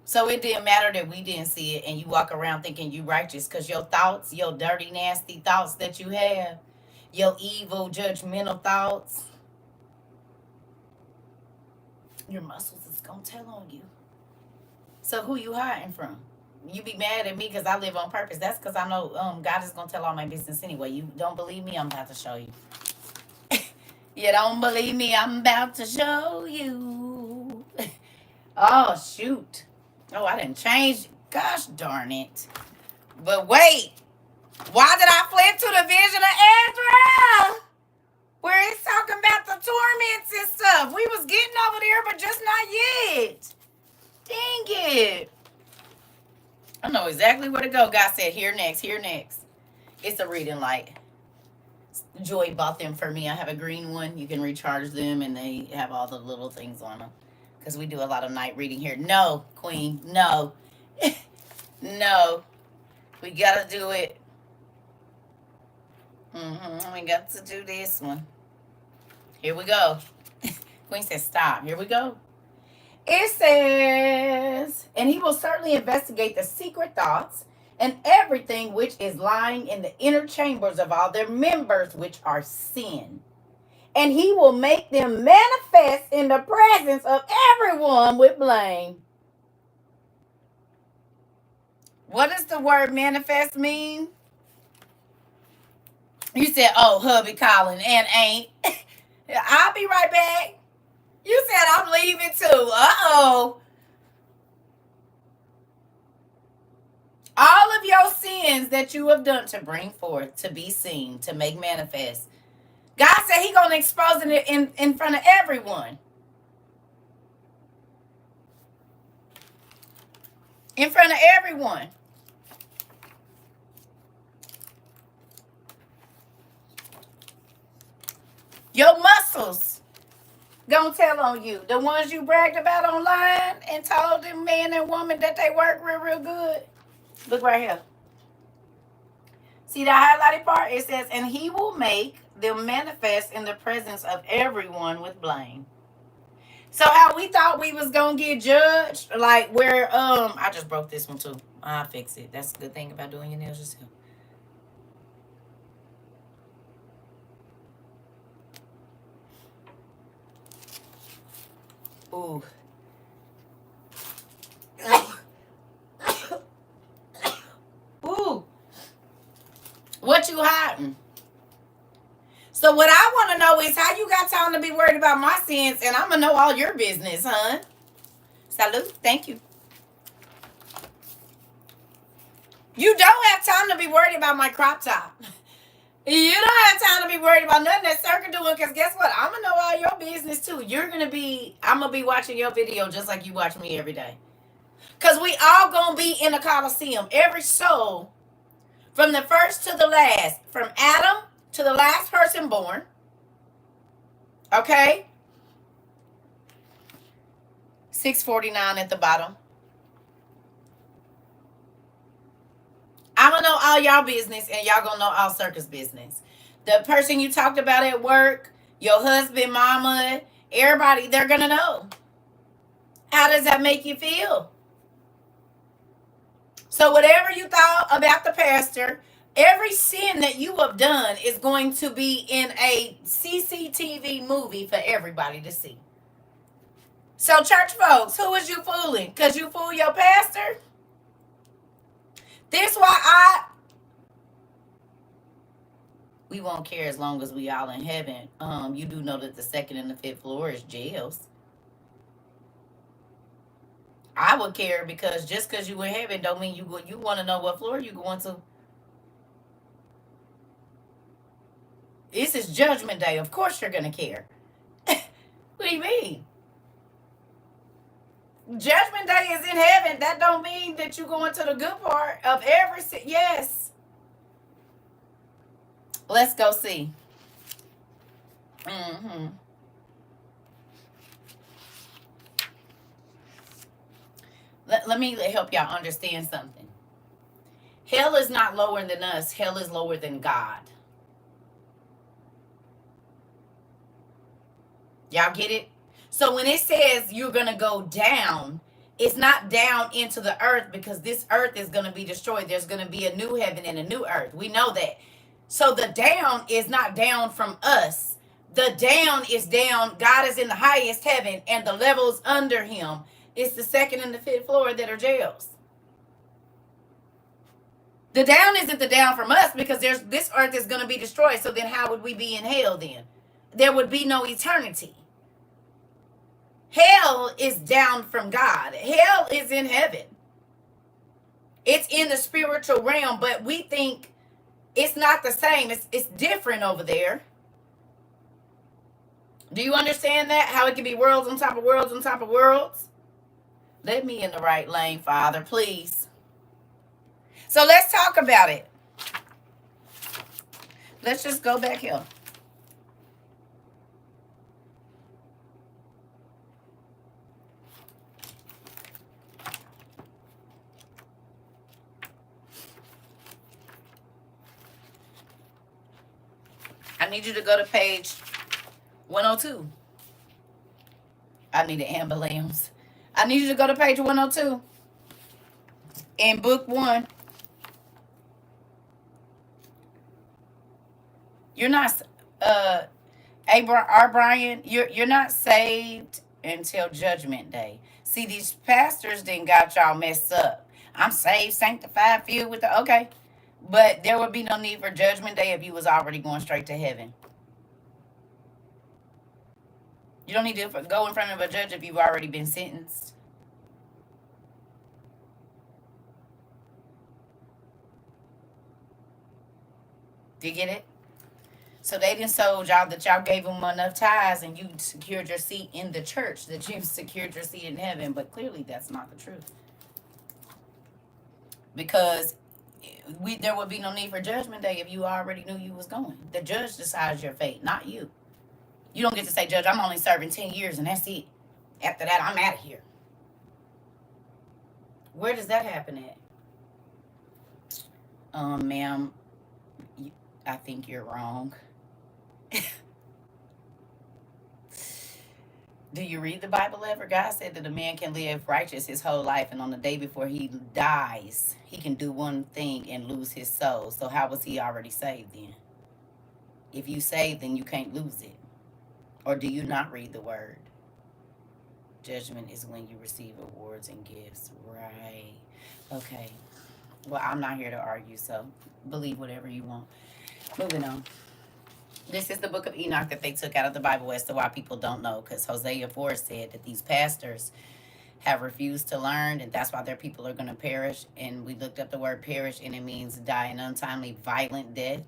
So it didn't matter that we didn't see it and you walk around thinking you righteous, because your thoughts, your dirty, nasty thoughts that you have, your evil, judgmental thoughts, your muscles is gonna tell on you. So who you hiding from? You be mad at me because I live on purpose. That's because I know God is gonna tell all my business anyway. You don't believe me? I'm about to show you. You don't believe me? I'm about to show you. Oh shoot! Oh, I didn't change. Gosh darn it! But wait, why did I flip to the vision of Ezra, where it's talking about the torments and stuff? We was getting over there, but just not yet. Dang it. I know exactly where to go. God said, here next, here next. It's a reading light. Joy bought them for me. I have a green one. You can recharge them, and they have all the little things on them. Because we do a lot of night reading here. No, Queen, no. No. We got to do it. We got to do this one. Here we go. Queen says, stop. Here we go. It says, "And he will certainly investigate the secret thoughts and everything which is lying in the inner chambers of all their members, which are sin. And he will make them manifest in the presence of everyone with blame." What does the word manifest mean? You said, "Oh, hubby calling and ain't." I'll be right back. You said I'm leaving too. Uh-oh. All of your sins that you have done to bring forth, to be seen, to make manifest. God said He gonna expose it in front of everyone. in front of everyone. Your muscles gonna tell on you. The ones you bragged about online and told them man and woman that they work real, real good. Look right here. See the highlighted part? It says, and he will make them manifest in the presence of everyone with blame. So how we thought we was gonna get judged, like where I just broke this one too. I'll fix it. That's the good thing about doing your nails yourself. Ooh. Ooh. What you hiding? So what I want to know is how you got time to be worried about my sins, and I'm gonna know all your business, huh? Salute. Thank you. You don't have time to be worried about my crop top. You don't have time to be worried about nothing that CERCA doing, because guess what? I'm gonna know all your business too. I'm gonna be watching your video just like you watch me every day. Because we all gonna be in a coliseum. Every soul, from the first to the last, from Adam to the last person born. Okay? 649 at the bottom. I'm gonna know all y'all business, and y'all gonna know all CERCA's business. The person you talked about at work, your husband, mama, everybody, they're gonna know. How does that make you feel? So whatever you thought about the pastor, every sin that you have done is going to be in a CCTV movie for everybody to see. So church folks, who is you fooling? Because you fool your pastor? This why we won't care as long as we all in heaven. You do know that the second and the fifth floor is jails. I would care, because just because you in heaven don't mean you want to know what floor you going to. This is judgment day. Of course you're going to care. What do you mean? Judgment day is in heaven. That don't mean that you're going to the good part of every sin. Yes. Let's go see. Let me help y'all understand something. Hell is not lower than us. Hell is lower than God. Y'all get it? So when it says you're going to go down, it's not down into the earth, because this earth is going to be destroyed. There's going to be a new heaven and a new earth. We know that. So the down is not down from us. The down is down. God is in the highest heaven, and the levels under him, it's the second and the fifth floor that are jails. The down isn't the down from us, because this earth is going to be destroyed. So then how would we be in hell then? There would be no eternity. Hell is down from God. Hell is in heaven. It's in the spiritual realm, but we think it's not the same. It's different over there. Do you understand that? How it can be worlds on top of worlds on top of worlds? Let me in the right lane, Father, please. So let's talk about it. Let's just go back here. I need you to go to page 102. I need an ambulance. I need you to go to page 102 in book 1. You're not, R. Brian, you're not saved until judgment day. See, these pastors then got y'all messed up. I'm saved, sanctified, filled with the, okay. But there would be no need for judgment day if you was already going straight to heaven. You don't need to go in front of a judge if you've already been sentenced. Do you get it? So they didn't sold y'all that y'all gave them enough tithes and you secured your seat in the church, that you've secured your seat in heaven. But clearly that's not the truth. because there would be no need for judgment day if you already knew you was going. The judge decides your fate, not you. You don't get to say, Judge, I'm only serving 10 years and that's it. After that, I'm out of here. Where does that happen at? Ma'am, I think you're wrong. Do you read the Bible ever? God said that a man can live righteous his whole life, and on the day before he dies, he can do one thing and lose his soul. So how was he already saved then? If you saved, then you can't lose it. Or do you not read the word? Judgment is when you receive awards and gifts. Right. Okay. Well, I'm not here to argue, so believe whatever you want. Moving on. This is the book of Enoch that they took out of the Bible as to why people don't know, because Hosea 4 said that these pastors have refused to learn, and that's why their people are going to perish. And we looked up the word perish, and it means die an untimely, violent death,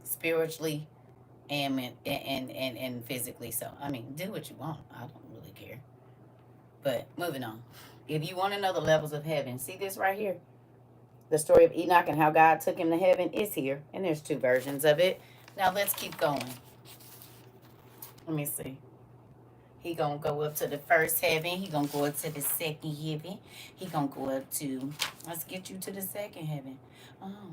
spiritually and physically. So, I mean, do what you want. I don't really care. But moving on. If you want to know the levels of heaven, see this right here? The story of Enoch and how God took him to heaven is here. And there's 2 versions of it. Now let's keep going. Let me see. He gonna go up to the first heaven. He gonna go up to the second heaven. He gonna go up to, let's get you to the second heaven. Oh.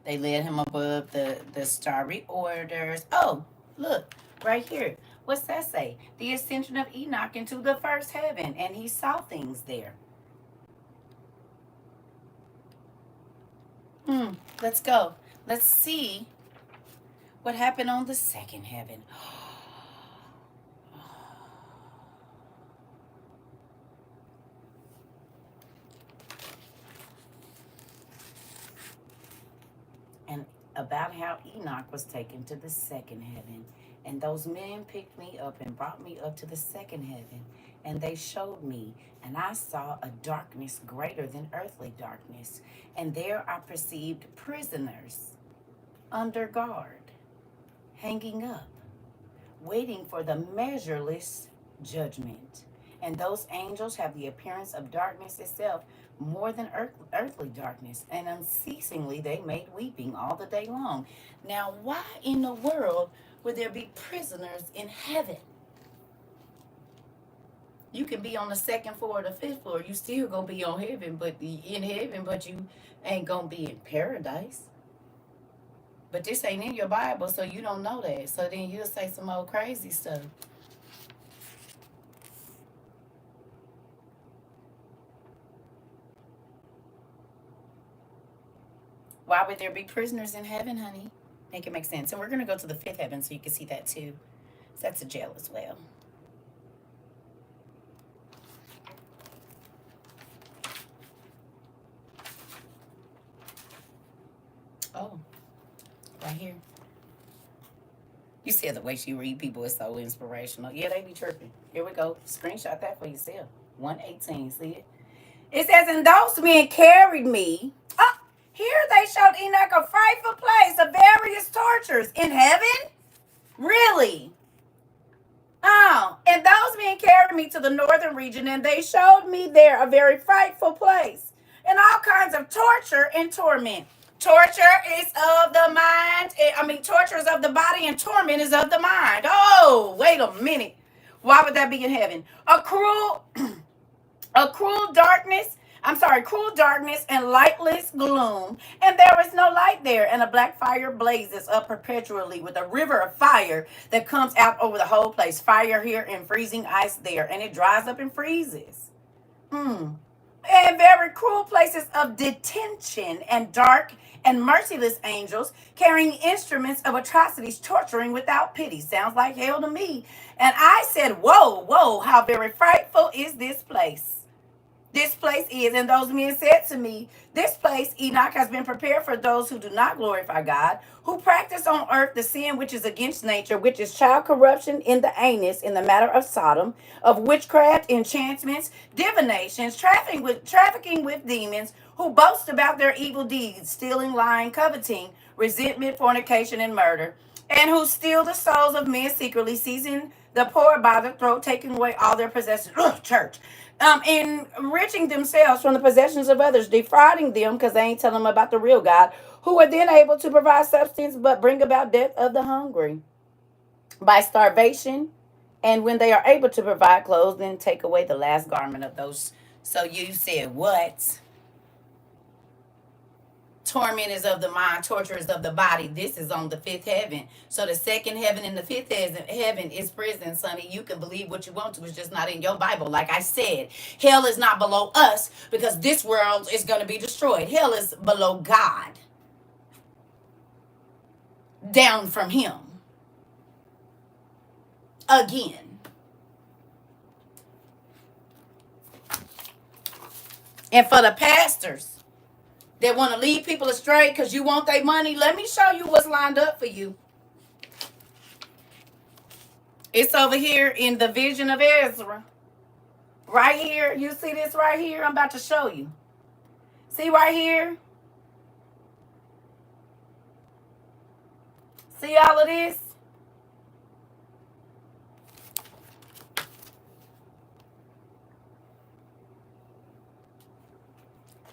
They led him above the starry orders. Oh, look, right here. What's that say? The ascension of Enoch into the first heaven. And he saw things there. Let's go. Let's see what happened on the second heaven. And about how Enoch was taken to the second heaven. And those men picked me up and brought me up to the second heaven. And they showed me, and I saw a darkness greater than earthly darkness. And there I perceived prisoners under guard, hanging up, waiting for the measureless judgment. And those angels have the appearance of darkness itself, more than earthly darkness. And unceasingly they made weeping all the day long. Now, why in the world would there be prisoners in heaven? You can be on the 2nd floor or the 5th floor. You still gonna be on heaven, but in heaven, but you ain't gonna be in paradise. But this ain't in your Bible, so you don't know that. So then you'll say some old crazy stuff. Why would there be prisoners in heaven, honey? Make it make sense. And we're gonna go to the 5th heaven so you can see that too. So that's a jail as well. Oh, right here. You see the way she read people is so inspirational. Yeah, they be tripping. Here we go. Screenshot that for yourself. 118, see it? It says, and those men carried me. Oh, here they showed Enoch a frightful place of various tortures. In heaven? Really? Oh, and those men carried me to the northern region, and they showed me there a very frightful place, and all kinds of torture and torment. Torture is of the mind. Torture is of the body, and torment is of the mind. Oh, wait a minute. Why would that be in heaven? Cruel darkness and lightless gloom, and there is no light there, and a black fire blazes up perpetually with a river of fire that comes out over the whole place. Fire here and freezing ice there, and it dries up and freezes. And very cruel places of detention, and dark and merciless angels carrying instruments of atrocities, torturing without pity. Sounds like hell to me. And I said, whoa, whoa, how very frightful is this place. This place is, and those men said to me, this place, Enoch, has been prepared for those who do not glorify God, who practice on earth the sin which is against nature, which is child corruption in the anus, in the matter of Sodom, of witchcraft, enchantments, divinations, trafficking with demons, who boast about their evil deeds, stealing, lying, coveting, resentment, fornication, and murder. and who steal the souls of men secretly, seizing the poor by the throat, taking away all their possessions. Ugh, church. Enriching themselves from the possessions of others, defrauding them because they ain't telling them about the real God, who are then able to provide substance but bring about death of the hungry by starvation. And when they are able to provide clothes, then take away the last garment of those. So you said what? Torment is of the mind, torture is of the body. This is on the fifth heaven. So the second heaven and the fifth heaven is prison, sonny. You can believe what you want to. It's just not in your Bible. Like I said, hell is not below us because this world is going to be destroyed. Hell is below God. Down from him. Again. And for the pastors that want to lead people astray because you want their money, let me show you what's lined up for you. It's over here in the vision of Ezra. Right here. You see this right here? I'm about to show you. See right here? See all of this?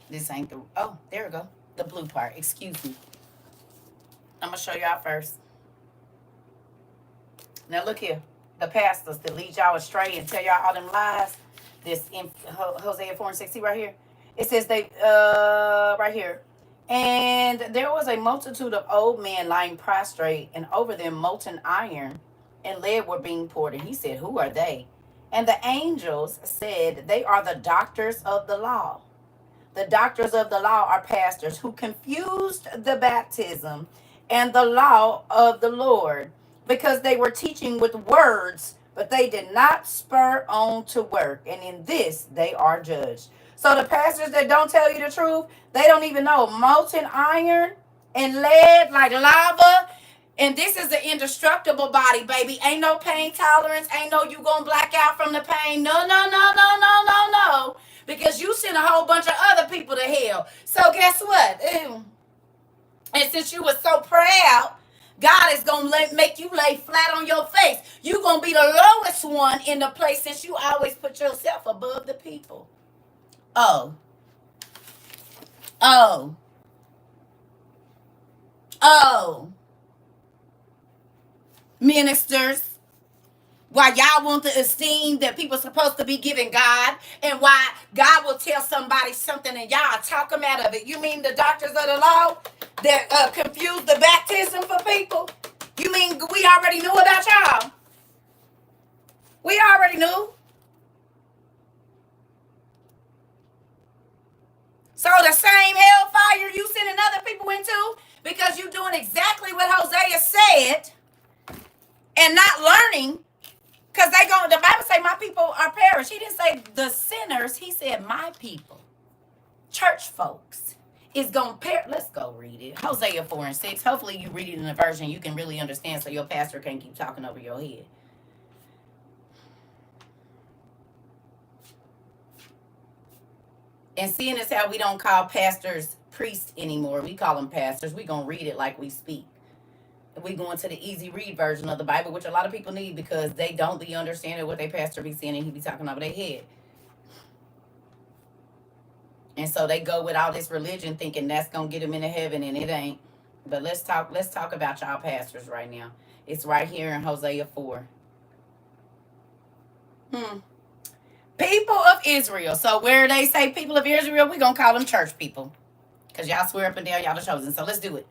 This ain't the... Oh, there we go. The blue part. Excuse me. I'm going to show y'all first. Now look here. The pastors that lead y'all astray and tell y'all all them lies. This in Hosea 4:6 right here. It says they right here. And there was a multitude of old men lying prostrate, and over them molten iron and lead were being poured. And he said, who are they? And the angels said, they are the doctors of the law. The doctors of the law are pastors who confused the baptism and the law of the Lord because they were teaching with words, but they did not spur on to work. And in this, they are judged. So the pastors that don't tell you the truth, they don't even know molten iron and lead like lava. And this is the indestructible body, baby. Ain't no pain tolerance. Ain't no you gonna black out from the pain. No, no, no, no, no, no, no. Because you sent a whole bunch of other people to hell. So guess what? And since you were so proud, God is going to make you lay flat on your face. You're going to be the lowest one in the place since you always put yourself above the people. Oh. Oh. Oh. Ministers. Why y'all want the esteem that people are supposed to be giving God, and why God will tell somebody something and y'all talk them out of it. You mean the doctors of the law that confuse the baptism for people? You mean we already knew about y'all? We already knew. So the same hellfire you sending other people into because you doing exactly what Hosea said and not learning. Because the Bible say my people are perished. He didn't say the sinners. He said my people. Church folks is going to perish. Let's go read it. Hosea 4:6. Hopefully you read it in a version you can really understand so your pastor can't keep talking over your head. And seeing as how we don't call pastors priests anymore, we call them pastors. We're going to read it like we speak. We go into the easy read version of the Bible, which a lot of people need because they don't be understanding what their pastor be saying and he be talking over their head. And so they go with all this religion thinking that's going to get them into heaven, and it ain't. But let's talk about y'all pastors right now. It's right here in Hosea 4. People of Israel. So where they say people of Israel, we're going to call them church people. Because y'all swear up and down y'all the chosen. So let's do it.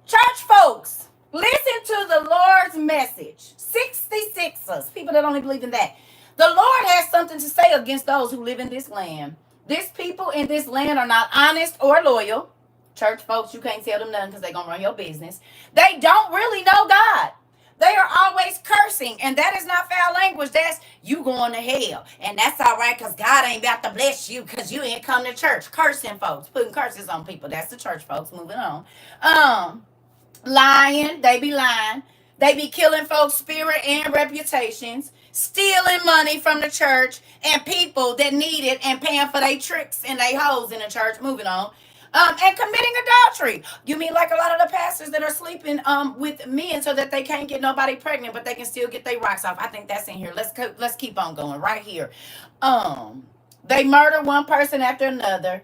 Church folks, listen to the Lord's message. 66ers, people that only believe in that. The Lord has something to say against those who live in this land. This people in this land are not honest or loyal. Church folks, you can't tell them nothing because they're going to run your business. They don't really know God. They are always cursing, and that is not foul language. That's you going to hell. And that's all right because God ain't about to bless you because you ain't come to church. Cursing folks, putting curses on people. That's the church folks. Moving on. Lying, they be lying. They be killing folks' spirit and reputations, stealing money from the church and people that need it and paying for their tricks and they hoes in the church. Moving on. And committing adultery. You mean like a lot of the pastors that are sleeping with men so that they can't get nobody pregnant, but they can still get their rocks off. I think that's in here. Let's keep on going right here. They murder one person after another.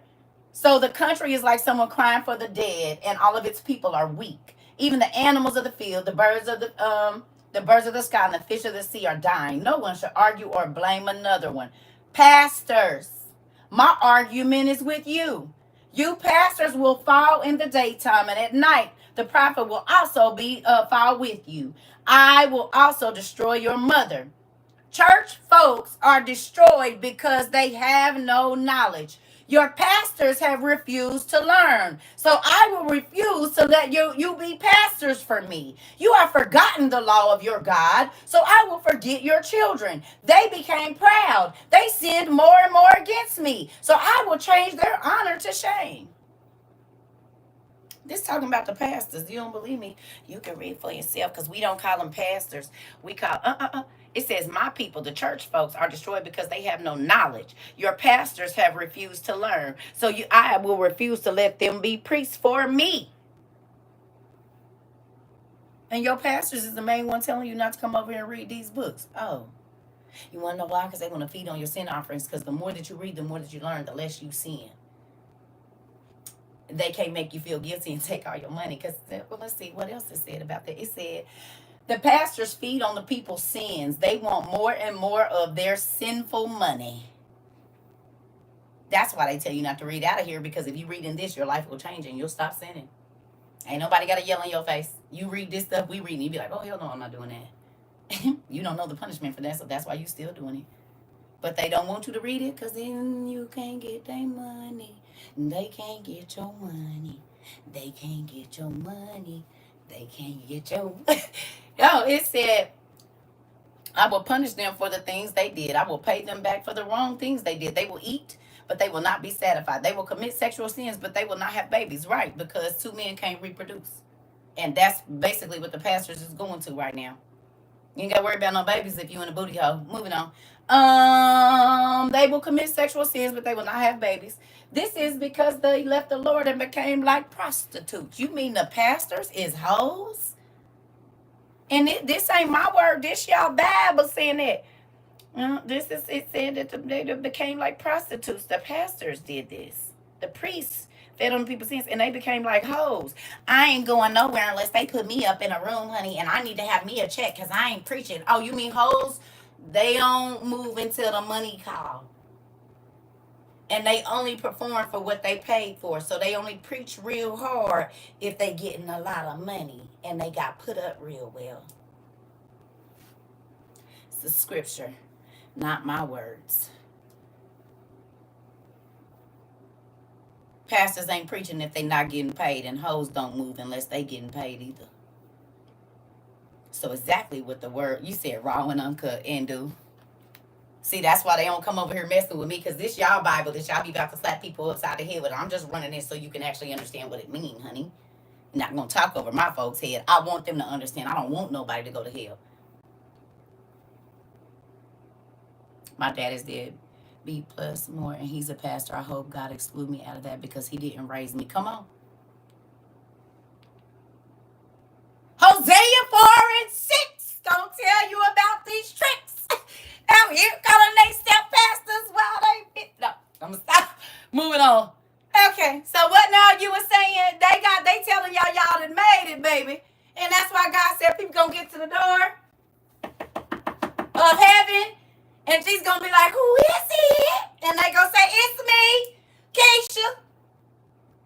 So the country is like someone crying for the dead, and all of its people are weak. Even the animals of the field, the birds of the sky, and the fish of the sea are dying. No one should argue or blame another one. Pastors, my argument is with you. You pastors will fall in the daytime, and at night the prophet will also be fall with you. I will also destroy your mother. Church folks are destroyed because they have no knowledge. Your pastors have refused to learn. So I will refuse to let you be pastors for me. You have forgotten the law of your God, so I will forget your children. They became proud. They sinned more and more against me. So I will change their honor to shame. This talking about the pastors. You don't believe me? You can read for yourself, because we don't call them pastors. We call It says, my people, the church folks, are destroyed because they have no knowledge. Your pastors have refused to learn. So I will refuse to let them be priests for me. And your pastors is the main one telling you not to come over here and read these books. Oh, you want to know why? Because they want to feed on your sin offerings. Because the more that you read, the more that you learn, the less you sin. They can't make you feel guilty and take all your money. Because, well, let's see what else it said about that. It said, the pastors feed on the people's sins. They want more and more of their sinful money. That's why they tell you not to read out of here, because if you read in this, your life will change and you'll stop sinning. Ain't nobody got to yell in your face. You read this stuff we read, and you be like, oh, hell no, I'm not doing that. You don't know the punishment for that, so that's why you still doing it. But they don't want you to read it, because then you can't get their money. They can't get your money. They can't get your money. They can't get your No, it said, I will punish them for the things they did. I will pay them back for the wrong things they did. They will eat, but they will not be satisfied. They will commit sexual sins, but they will not have babies. Right, because two men can't reproduce. And that's basically what the pastors is going to right now. You ain't got to worry about no babies if you in a booty hole. Moving on. They will commit sexual sins, but they will not have babies. This is because they left the Lord and became like prostitutes. You mean the pastors is hoes? And this ain't my word. This y'all Bible saying that. It said that they became like prostitutes. The pastors did this. The priests fed on people's sins, and they became like hoes. I ain't going nowhere unless they put me up in a room, honey, and I need to have me a check because I ain't preaching. Oh, you mean hoes? They don't move until the money call. And they only perform for what they paid for. So they only preach real hard if they getting a lot of money and they got put up real well. It's the scripture, not my words. Pastors ain't preaching if they not getting paid, and hoes don't move unless they getting paid either. So exactly what the word you said, raw and uncut, and do. See, that's why they don't come over here messing with me, because this y'all Bible that y'all be about to slap people upside the head with. I'm just running it so you can actually understand what it means, honey. I'm not going to talk over my folks' head. I want them to understand. I don't want nobody to go to hell. My dad is dead. B plus more, and he's a pastor. I hope God exclude me out of that because he didn't raise me. Come on. Hosea 4:6 gonna tell you about these tricks. Out here calling they step pastors while they fit. No, I'm gonna stop. Moving on. Okay, so what now you were saying? They telling y'all done made it, baby. And that's why God said people gonna get to the door of heaven, and she's gonna be like, who is it? And they gonna say, it's me, Keisha.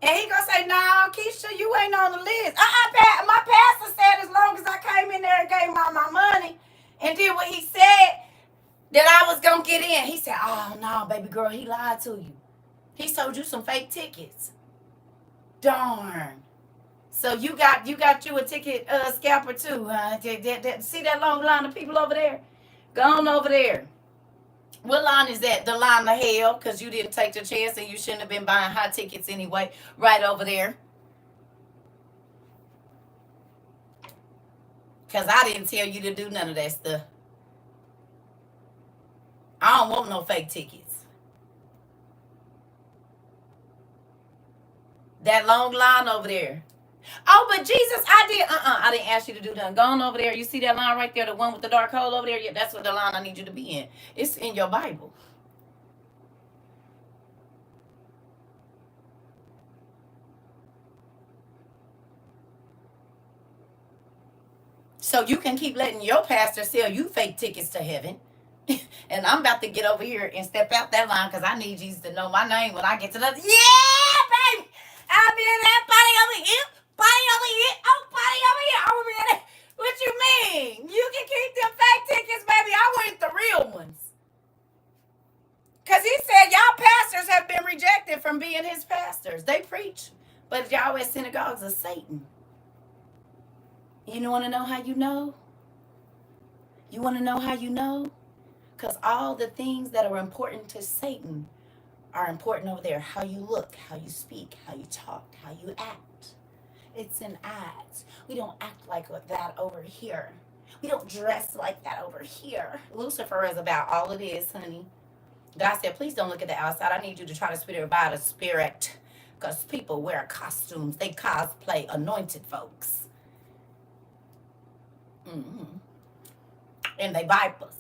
And he gonna say, no, Keisha, you ain't on the list. My pastor said as long as I came in there and gave him all my money and did what he said, that I was gonna get in. He said, oh no, baby girl, he lied to you. He sold you some fake tickets. Darn. So you got you a ticket scalper too, huh? See that long line of people over there? Go on over there. What line is that? The line of hell, because you didn't take the chance and you shouldn't have been buying high tickets anyway. Right over there. Because I didn't tell you to do none of that stuff. I don't want no fake tickets. That long line over there. Oh, but Jesus, I didn't ask you to do that. Go on over there. You see that line right there, the one with the dark hole over there? Yeah, that's what the line I need you to be in. It's in your Bible. So you can keep letting your pastor sell you fake tickets to heaven. And I'm about to get over here and step out that line because I need Jesus to know my name when I get to the. Yeah, baby! I'll be in that body over here, body over here, oh, body over here. I'm gonna be in that. What you mean? You can keep them fake tickets, baby. I want the real ones. Because he said y'all pastors have been rejected from being his pastors. They preach, but y'all at synagogues of Satan. You want to know how you know? You want to know how you know? Because all the things that are important to Satan are important over there. How you look, how you speak, how you talk, how you act. It's an act. We don't act like that over here. We don't dress like that over here. Lucifer is about all it is, honey. God said, please don't look at the outside. I need you to try to spirit by the spirit. Because people wear costumes. They cosplay anointed folks. Mm-hmm. And they vipers.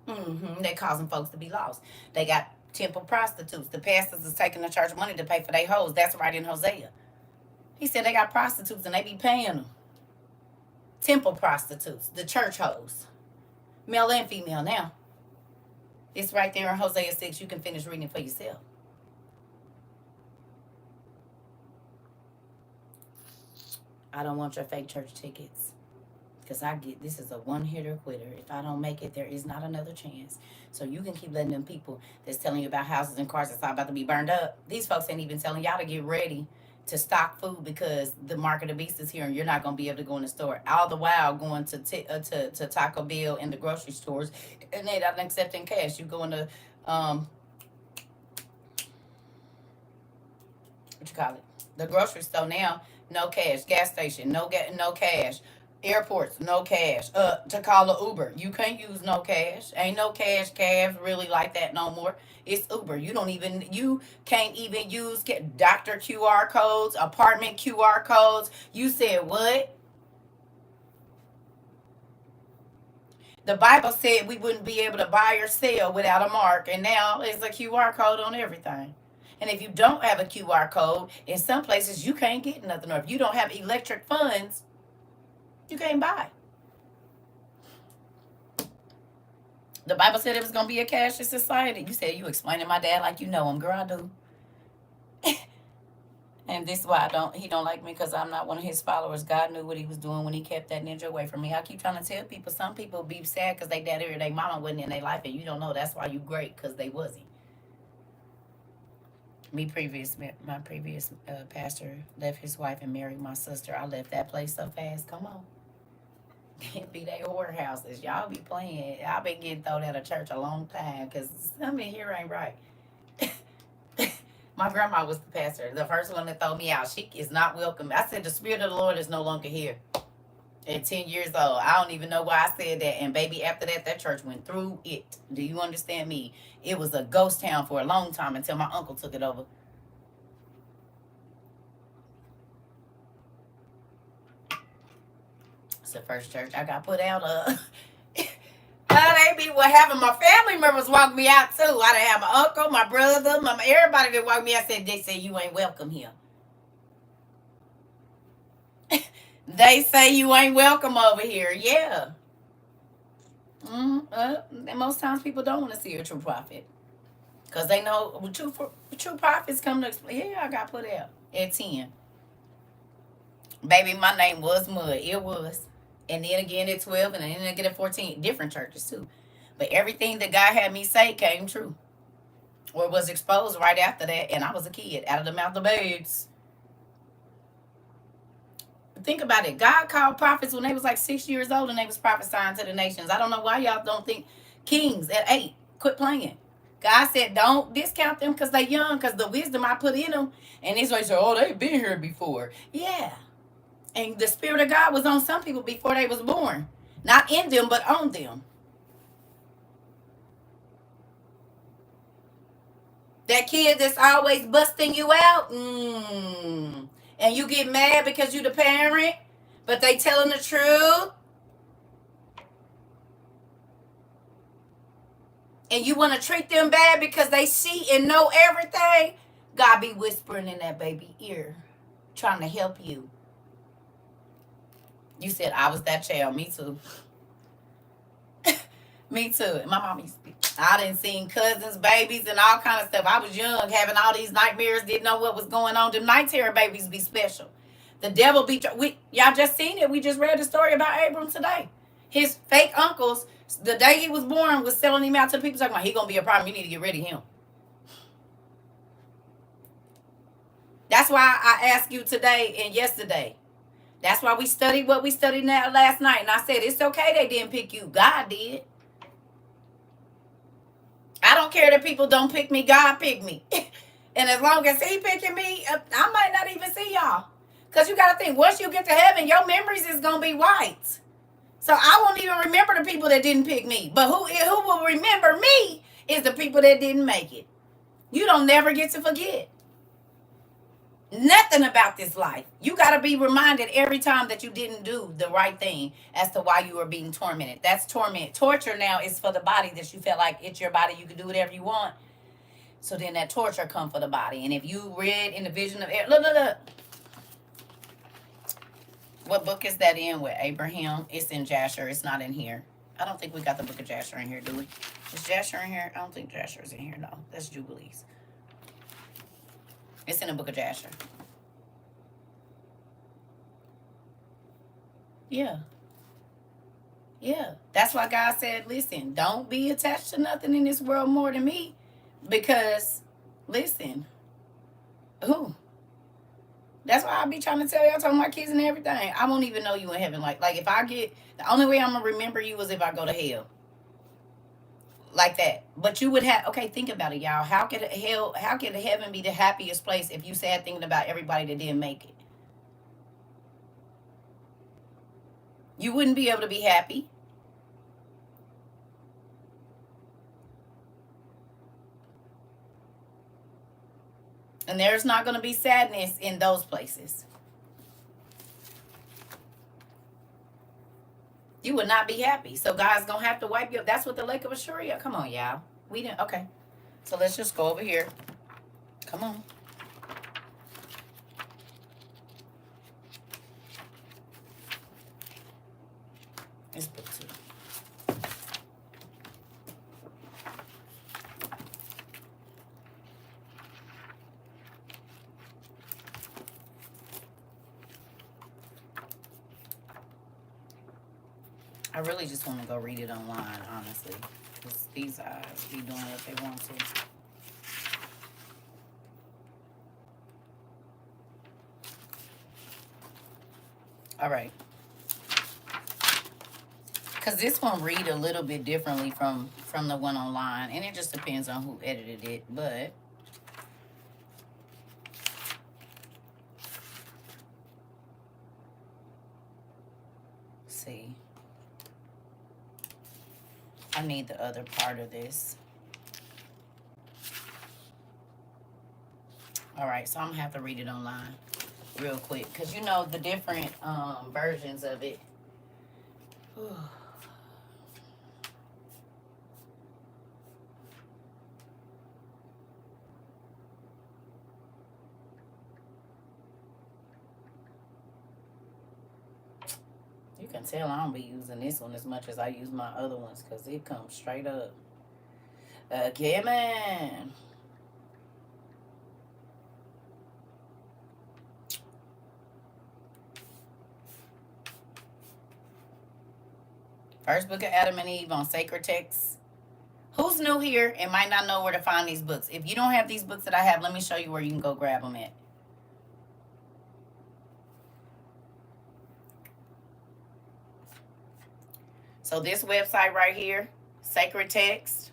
Mm-hmm. They causing folks to be lost. They got temple prostitutes. The pastors is taking the church money to pay for their hoes. That's right in Hosea. He said they got prostitutes and they be paying them. Temple prostitutes. The church hoes. Male and female now. It's right there in Hosea 6. You can finish reading it for yourself. I don't want your fake church tickets. Because this is a one-hitter quitter. If I don't make it, there is not another chance. So you can keep letting them people that's telling you about houses and cars that's all about to be burned up. These folks ain't even telling y'all to get ready to stock food because the mark of the beast is here and you're not going to be able to go in the store. All the while going to Taco Bell and the grocery stores and they not accepting cash. You go into, what you call it? The grocery store now, no cash. Gas station, no cash. Airports, no cash. To call a Uber, you can't use no cash. Ain't no cash cabs really like that no more. It's Uber. You can't even use doctor QR codes, apartment QR codes. You said what? The Bible said we wouldn't be able to buy or sell without a mark, and now there's a QR code on everything. And if you don't have a QR code, in some places you can't get nothing. Or if you don't have electric funds, you can't buy. The Bible said it was going to be a cashless society. You said you explaining my dad like you know him. Girl, I do. And this is why he don't like me because I'm not one of his followers. God knew what he was doing when he kept that ninja away from me. I keep trying to tell people, some people be sad because they daddy or their mama wasn't in their life and you don't know that's why you great because they wasn't. My previous pastor left his wife and married my sister. I left that place so fast. Come on. It be they whorehouses. Y'all be playing. I've been getting thrown out of church a long time because something here ain't right. My grandma was the pastor. The first one that threw me out. She is not welcome. I said the spirit of the Lord is no longer here. At 10 years old. I don't even know why I said that. And baby, after that church went through it. Do you understand me? It was a ghost town for a long time until my uncle took it over. It's the first church I got put out of. They be having my family members walk me out too. I done have my uncle, my brother, everybody that walked me out they said you ain't welcome here. They say you ain't welcome over here. Yeah. And most times people don't want to see a true prophet. Because they know true prophets come to explain. Yeah, I got put out at 10. Baby, my name was Mud. It was. And then again at 12 and then again at 14. Different churches too. But everything that God had me say came true. Or was exposed right after that. And I was a kid. Out of the mouth of babes. Think about it. God called prophets when they was like 6 years old and they was prophesying to the nations. I don't know why y'all don't think kings at 8 quit playing. God said don't discount them because they young, because the wisdom I put in them. And Israel said, oh, they've been here before. Yeah. And the Spirit of God was on some people before they was born. Not in them, but on them. That kid that's always busting you out, and you get mad because you the parent, but they telling the truth, and you want to treat them bad because they see and know everything. God be whispering in that baby ear, trying to help you. You said I was that child. Me too. Me too. My mom used to be. I done seen cousins, babies, and all kind of stuff. I was young, having all these nightmares, didn't know what was going on. Them night terror babies be special. The devil be. Y'all just seen it. We just read the story about Abram today. His fake uncles, the day he was born, was selling him out to people talking about he gonna be a problem. You need to get rid of him. That's why I asked you today and yesterday. That's why we studied what we studied now last night. And I said it's okay they didn't pick you. God did. I don't care that people don't pick me. God picked me. And as long as he picking me, I might not even see y'all. Because you got to think, once you get to heaven, your memories is going to be white. So I won't even remember the people that didn't pick me. But who will remember me is the people that didn't make it. You don't never get to forget nothing about this life. You got to be reminded every time that you didn't do the right thing as to why you were being tormented. That's torment. Torture now is for the body, that you feel like it's your body. You can do whatever you want. So then that torture come for the body. And if you read in the vision of air, look. What book is that in with Abraham? It's in Jasher. It's not in here. I don't think we got the book of Jasher in here, do we? Is Jasher in here? I don't think Jasher is in here. No, that's Jubilees. It's in the book of Jasher. Yeah. Yeah. That's why God said, listen, don't be attached to nothing in this world more than me. Because, listen, who? That's why I be trying to tell y'all, telling my kids and everything. I won't even know you in heaven. Like if I get, the only way I'm going to remember you is if I go to hell. Like that. But you would have, okay, think about it, y'all. How could heaven be the happiest place if you sad thinking about everybody that didn't make it? You wouldn't be able to be happy. And there's not going to be sadness in those places. You would not be happy. So God's going to have to wipe you up. That's what the lake of Assyria. Come on, y'all. We didn't. Okay. So let's just go over here. Come on. It's book 2. I really just want to go read it online, honestly. Because these eyes be doing what they want to. All right. Because this one read a little bit differently from the one online. And it just depends on who edited it. But see. I need the other part of this. All right, so I'm gonna have to read it online real quick because you know the different versions of it. You can tell I don't be using this one as much as I use my other ones because it comes straight up. Okay, man. First book of Adam and Eve on sacred texts. Who's new here and might not know where to find these books? If you don't have these books that I have, let me show you where you can go grab them at. So this website right here, Sacred Text,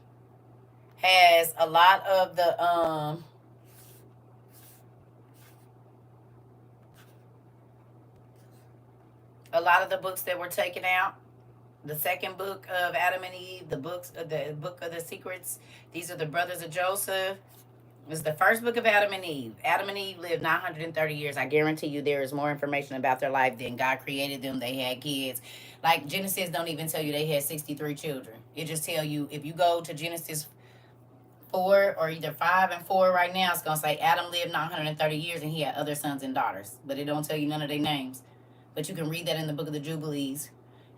has a lot of the books that were taken out. The second book of Adam and Eve, the book of the secrets. These are the brothers of Joseph. It's the first book of Adam and Eve. Adam and Eve lived 930 years. I guarantee you there is more information about their life than God created them. They had kids. Like Genesis don't even tell you they had 63 children. It just tell you, if you go to Genesis 4 or either 5 and 4 right now, it's going to say Adam lived 930 years and he had other sons and daughters. But it don't tell you none of their names. But you can read that in the book of the Jubilees.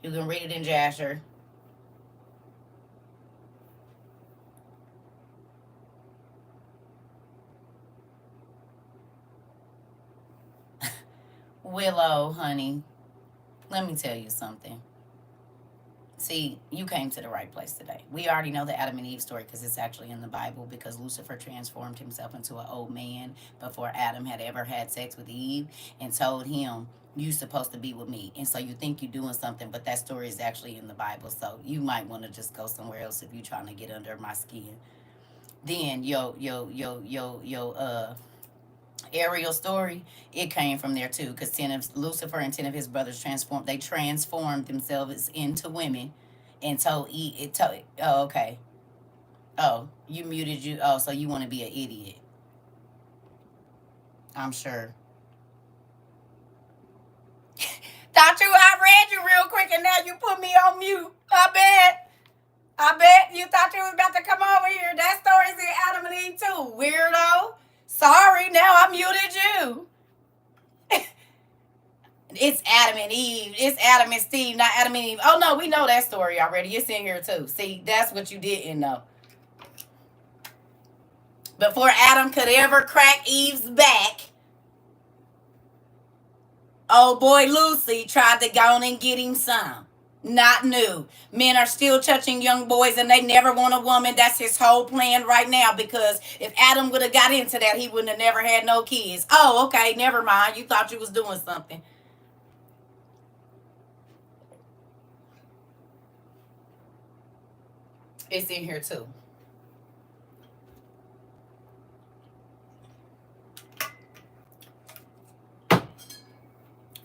You can read it in Jasher. Willow, honey, let me tell you something. See, you came to the right place today. We already know the Adam and Eve story because it's actually in the Bible, because Lucifer transformed himself into an old man before Adam had ever had sex with Eve and told him, "You supposed to be with me." And so you think you're doing something, but that story is actually in the Bible. So you might want to just go somewhere else if you're trying to get under my skin. Then Ariel story, it came from there too, because Lucifer and 10 of his brothers transformed themselves into women and told oh, okay. Oh, you muted you. Oh, so you want to be an idiot. I'm sure. Thought I read you real quick and now you put me on mute. I bet you thought you was about to come over here. That story's in Adam and Eve too, weirdo. Sorry, now I muted you. It's Adam and Eve. It's Adam and Steve, not Adam and Eve. Oh no, we know that story already. It's in here too. See, that's what you didn't know. Before Adam could ever crack Eve's back, old boy Lucy tried to go on and get him some. Not new. Men are still touching young boys and they never want a woman. That's his whole plan right now, because if Adam would have got into that, he wouldn't have never had no kids. Oh, okay, never mind. You thought you was doing something. It's in here too.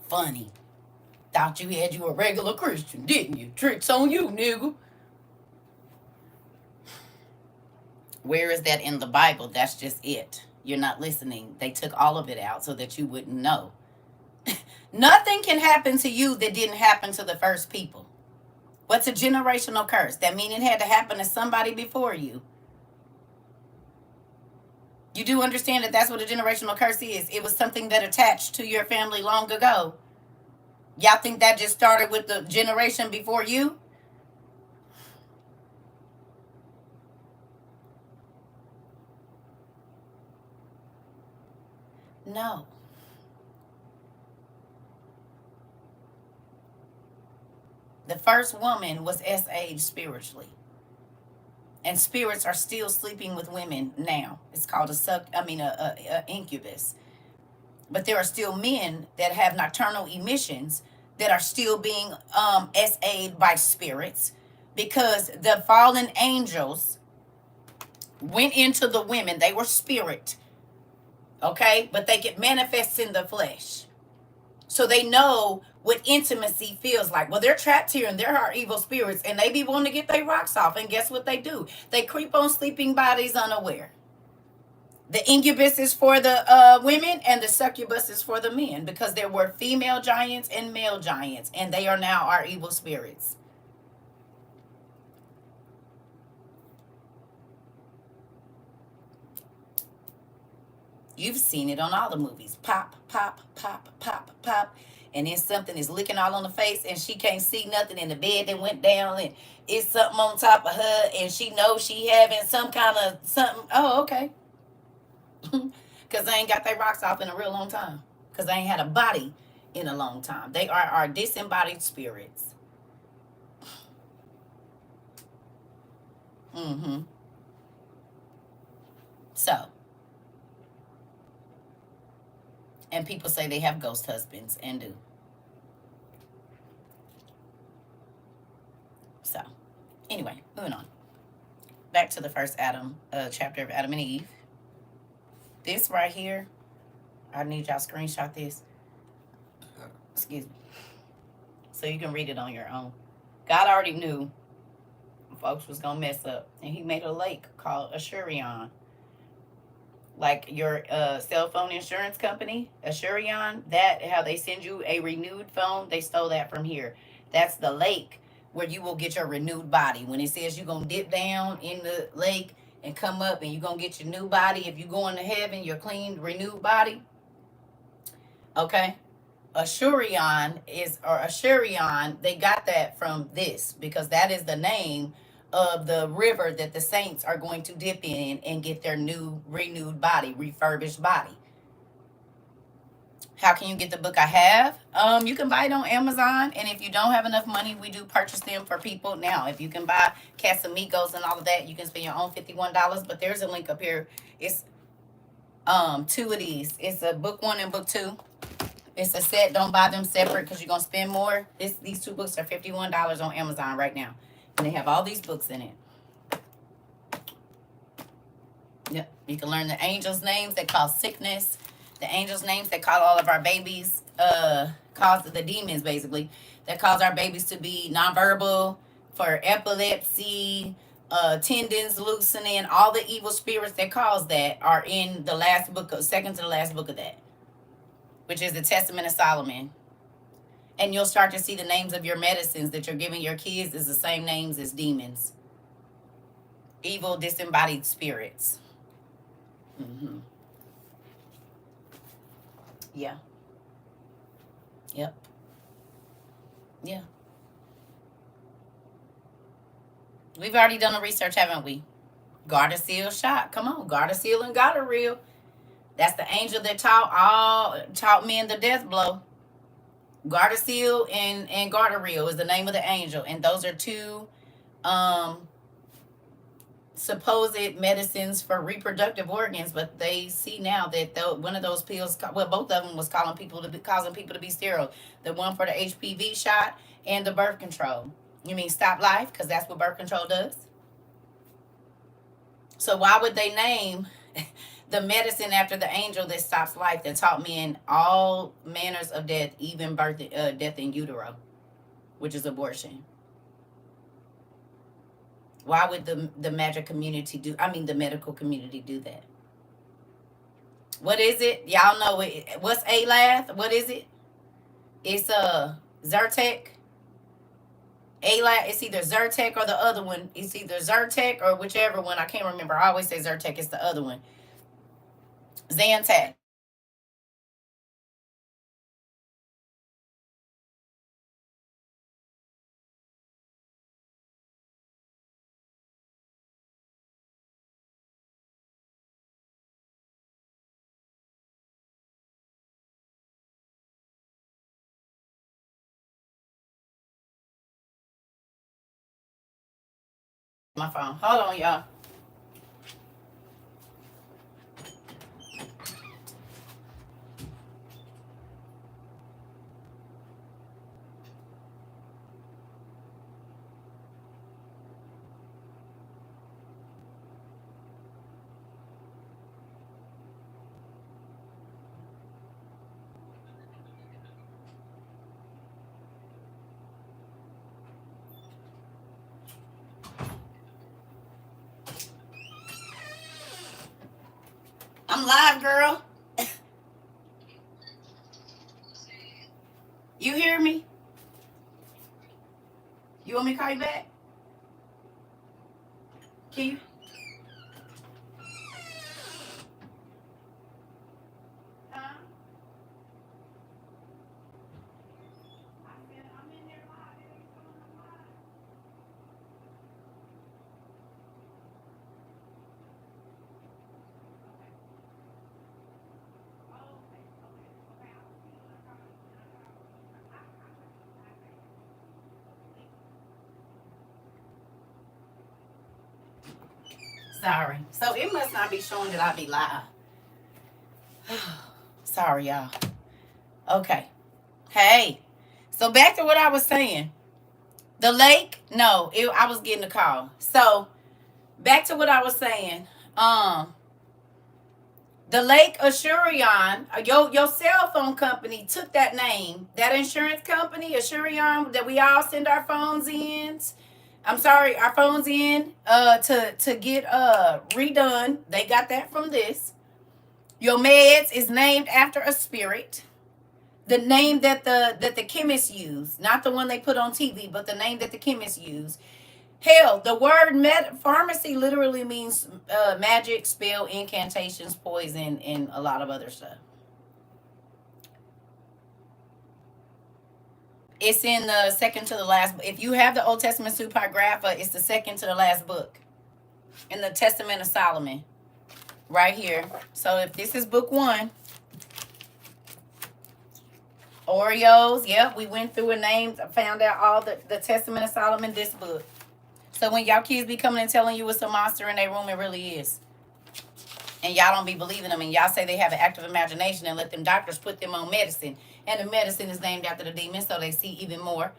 Funny. Thought you had you a regular Christian, didn't you? Tricks on you, nigga. Where is that in the Bible? That's just it. You're not listening. They took all of it out so that you wouldn't know. Nothing can happen to you that didn't happen to the first people. What's a generational curse? That means it had to happen to somebody before you. You do understand that that's what a generational curse is. It was something that attached to your family long ago. Y'all think that just started with the generation before you? No. The first woman was S-age spiritually. And spirits are still sleeping with women now. It's called a incubus. But there are still men that have nocturnal emissions that are still being SA'd by spirits, because the fallen angels went into the women. They were spirit, okay? But they get manifest in the flesh. So they know what intimacy feels like. Well, they're trapped here and there are evil spirits and they be wanting to get their rocks off. And guess what they do? They creep on sleeping bodies unaware. The incubus is for the women and the succubus is for the men, because there were female giants and male giants, and they are now our evil spirits. You've seen it on all the movies. Pop, pop, pop, pop, pop. And then something is licking all on the face and she can't see nothing, and the bed that went down and it's something on top of her and she knows she having some kind of something. Oh, okay. Because they ain't got their rocks off in a real long time. Because they ain't had a body in a long time. They are our disembodied spirits. Mm-hmm. So, and people say they have ghost husbands and do. So, anyway, moving on. Back to the first chapter of Adam and Eve. This right here, I need y'all screenshot this. Excuse me. So you can read it on your own. God already knew folks was going to mess up. And he made a lake called Ashurion. like your cell phone insurance company, Assurion, that how they send you a renewed phone, they stole that from here. That's the lake where you will get your renewed body. When it says you're gonna dip down in the lake and come up and you're gonna get your new body, if you go into heaven, your clean, renewed body. Okay. Assurion, they got that from this because that is the name of the river that the saints are going to dip in and get their new renewed body, refurbished body. How can you get the book I have? You can buy it on Amazon, and if you don't have enough money, we do purchase them for people. Now, if you can buy Casamigos and all of that, you can spend your own $51. But there's a link up here. It's two of these. It's a book 1 and book 2. It's a set. Don't buy them separate because you're going to spend more. These 2 books are $51 on Amazon right now. And they have all these books in it. Yep. You can learn the angels' names that cause sickness. The angels' names that cause all of our babies, cause the demons, basically, that cause our babies to be nonverbal, for epilepsy, tendons loosening, all the evil spirits that cause that are in the last book, second to the last book of that, which is the Testament of Solomon. And you'll start to see the names of your medicines that you're giving your kids is the same names as demons. Evil disembodied spirits. Mm-hmm. Yeah. Yep. Yeah. We've already done the research, haven't we? Gardasil shot. Come on. Gardasil and Gardasil. That's the angel that taught men the death blow. Gardasil and Gardasil is the name of the angel. And those are 2 supposed medicines for reproductive organs, but they see now that one of those pills, well, both of them was causing people to be sterile. The one for the HPV shot and the birth control. You mean stop life? Because that's what birth control does. So why would they name the medicine after the angel that stops life, that taught men all manners of death, even death in utero, which is abortion? Why would the magic community the medical community do that? What is it? Y'all know it. What's Alath? What is it? It's Zyrtec. Alath. It's either Zyrtec or the other one. It's either Zyrtec or whichever one. I can't remember. I always say Zyrtec. It's the other one. Zantac. My phone. Hold on, y'all. I'm live, girl. You hear me? You want me to call you back? Can you? Huh? I'm in there live. It ain't showing up live. Sorry. So it must not be showing that I be live. Sorry, y'all. Okay. Hey. So back to what I was saying. The lake, no, I was getting a call. So back to what I was saying. The Lake Assurion, your cell phone company took that name, that insurance company, Assurion, that we all send our phones in. Our phones in to get redone. They got that from this. Your meds is named after a spirit. The name that the chemists use, not the one they put on TV, but the name that the chemists use. Hell, the word pharmacy literally means magic, spell, incantations, poison, and a lot of other stuff. It's in the second to the last. If you have the Old Testament Supergrapha, it's the second to the last book in the Testament of Solomon, right here. So if this is book 1, Oreos, yep, we went through and named, found out all the Testament of Solomon, this book. So when y'all kids be coming and telling you it's a monster in their room, it really is. And y'all don't be believing them, and y'all say they have an active imagination and let them doctors put them on medicine. And the medicine is named after the demons, so they see even more.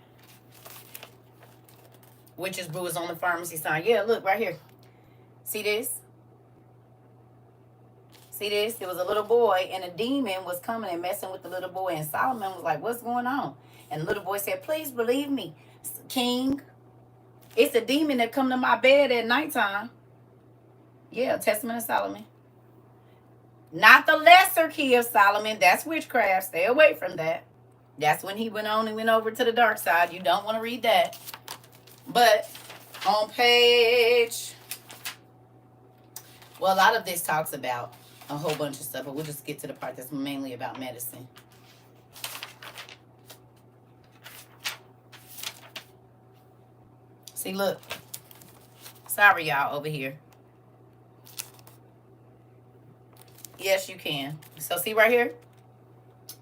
Witches brew is on the pharmacy sign. Yeah, look, right here. See this? See this? It was a little boy, and a demon was coming and messing with the little boy. And Solomon was like, what's going on? And the little boy said, please believe me, King. It's a demon that come to my bed at nighttime. Yeah, Testament of Solomon. Not the lesser key of Solomon. That's witchcraft. Stay away from that. That's when he went on and went over to the dark side. You don't want to read that. But on page... Well, a lot of this talks about a whole bunch of stuff, but we'll just get to the part that's mainly about medicine. See, look. Sorry, y'all, over here. Yes, you can. So see right here?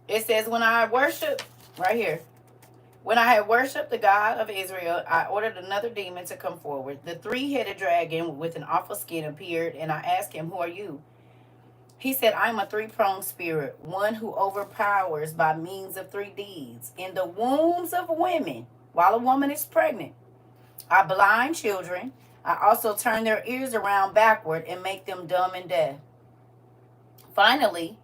It says, when I worship, right here. When I had worshipped the God of Israel, I ordered another demon to come forward. The 3-headed dragon with an awful skin appeared, and I asked him, who are you? He said, I'm a 3-pronged spirit, one who overpowers by means of 3 deeds. In the wombs of women, while a woman is pregnant, I blind children. I also turn their ears around backward and make them dumb and deaf. Finally,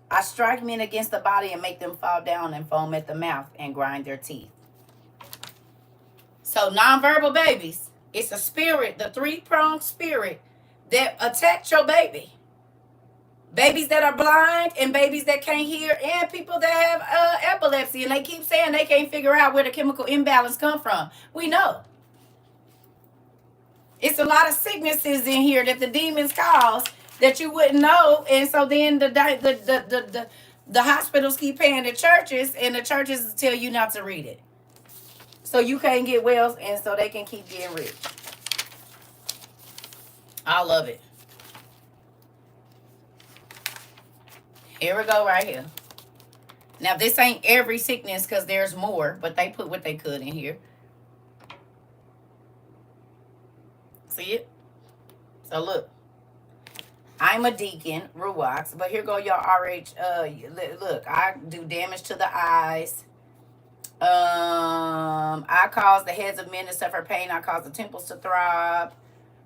I strike men against the body and make them fall down and foam at the mouth and grind their teeth. So nonverbal babies, it's a spirit, the 3-pronged spirit that attacks your baby. Babies that are blind and babies that can't hear and people that have epilepsy, and they keep saying they can't figure out where the chemical imbalance come from. We know. It's a lot of sicknesses in here that the demons cause that you wouldn't know, and so then the hospitals keep paying the churches, and the churches tell you not to read it, so you can't get well, and so they can keep getting rich. I love it. Here we go, right here. Now this ain't every sickness because there's more, but they put what they could in here. See it? So look. I'm a deacon, Ruach, but here go your RH. Look, I do damage to the eyes. I cause the heads of men to suffer pain. I cause the temples to throb.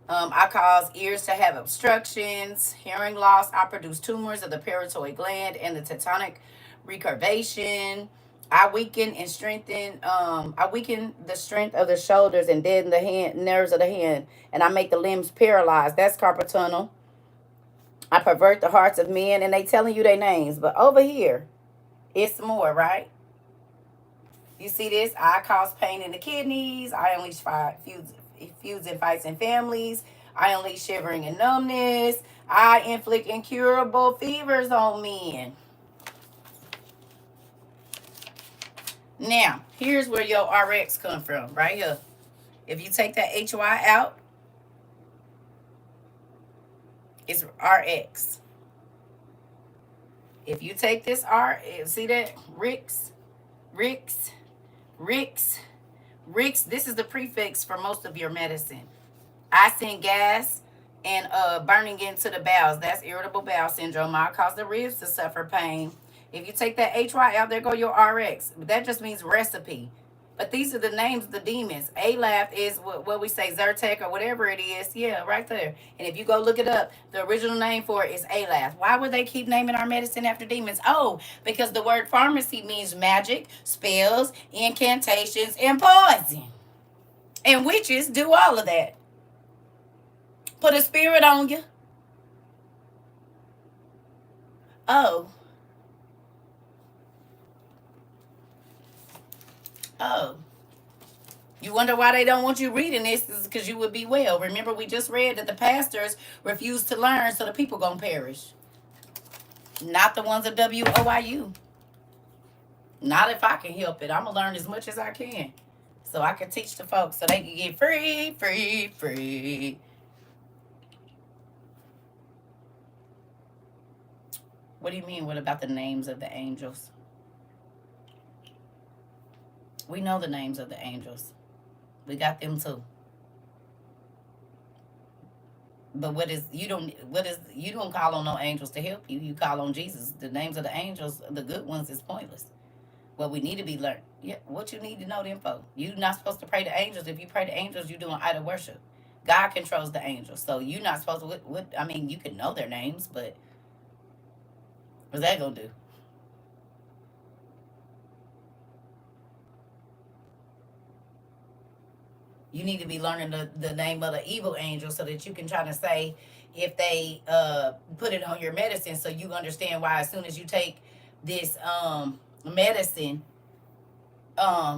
I cause ears to have obstructions, hearing loss. I produce tumors of the parotid gland and the tetanic recurvation. I weaken and strengthen. I weaken the strength of the shoulders and deaden the nerves of the hand, and I make the limbs paralyzed. That's carpal tunnel. I pervert the hearts of men, and they telling you their names. But over here, it's more, right? You see this? I cause pain in the kidneys. I unleash feuds and fights in families. I unleash shivering and numbness. I inflict incurable fevers on men. Now, here's where your RX come from, right here. If you take that HY out, it's RX. If you take this R, see that? Rix. This is the prefix for most of your medicine. I send gas and burning into the bowels. That's irritable bowel syndrome. I cause the ribs to suffer pain. If you take that HY out, there go your RX. That just means recipe. But these are the names of the demons. Alaph is what we say, Zyrtec or whatever it is. Yeah, right there. And if you go look it up, the original name for it is Alaph. Why would they keep naming our medicine after demons? Oh, because the word pharmacy means magic, spells, incantations, and poison. And witches do all of that. Put a spirit on you. Oh, oh. You wonder why they don't want you reading this? Is because you would be well. Remember, we just read that the pastors refuse to learn, so the people gonna perish. Not the ones at WOIU. Not if I can help it. I'm gonna learn as much as I can, so I can teach the folks, so they can get free, free, free. What do you mean? What about the names of the angels? We know the names of the angels. We got them too. But you don't call on no angels to help you. You call on Jesus. The names of the angels, the good ones, is pointless. What we need to be learned. Yeah, what you need to know the info. You're not supposed to pray to angels. If you pray to angels, you're doing idol worship. God controls the angels. So you're not supposed to I mean, you can know their names, but what's that gonna do? You need to be learning the name of the evil angel so that you can try to say if they put it on your medicine, so you understand why as soon as you take this medicine,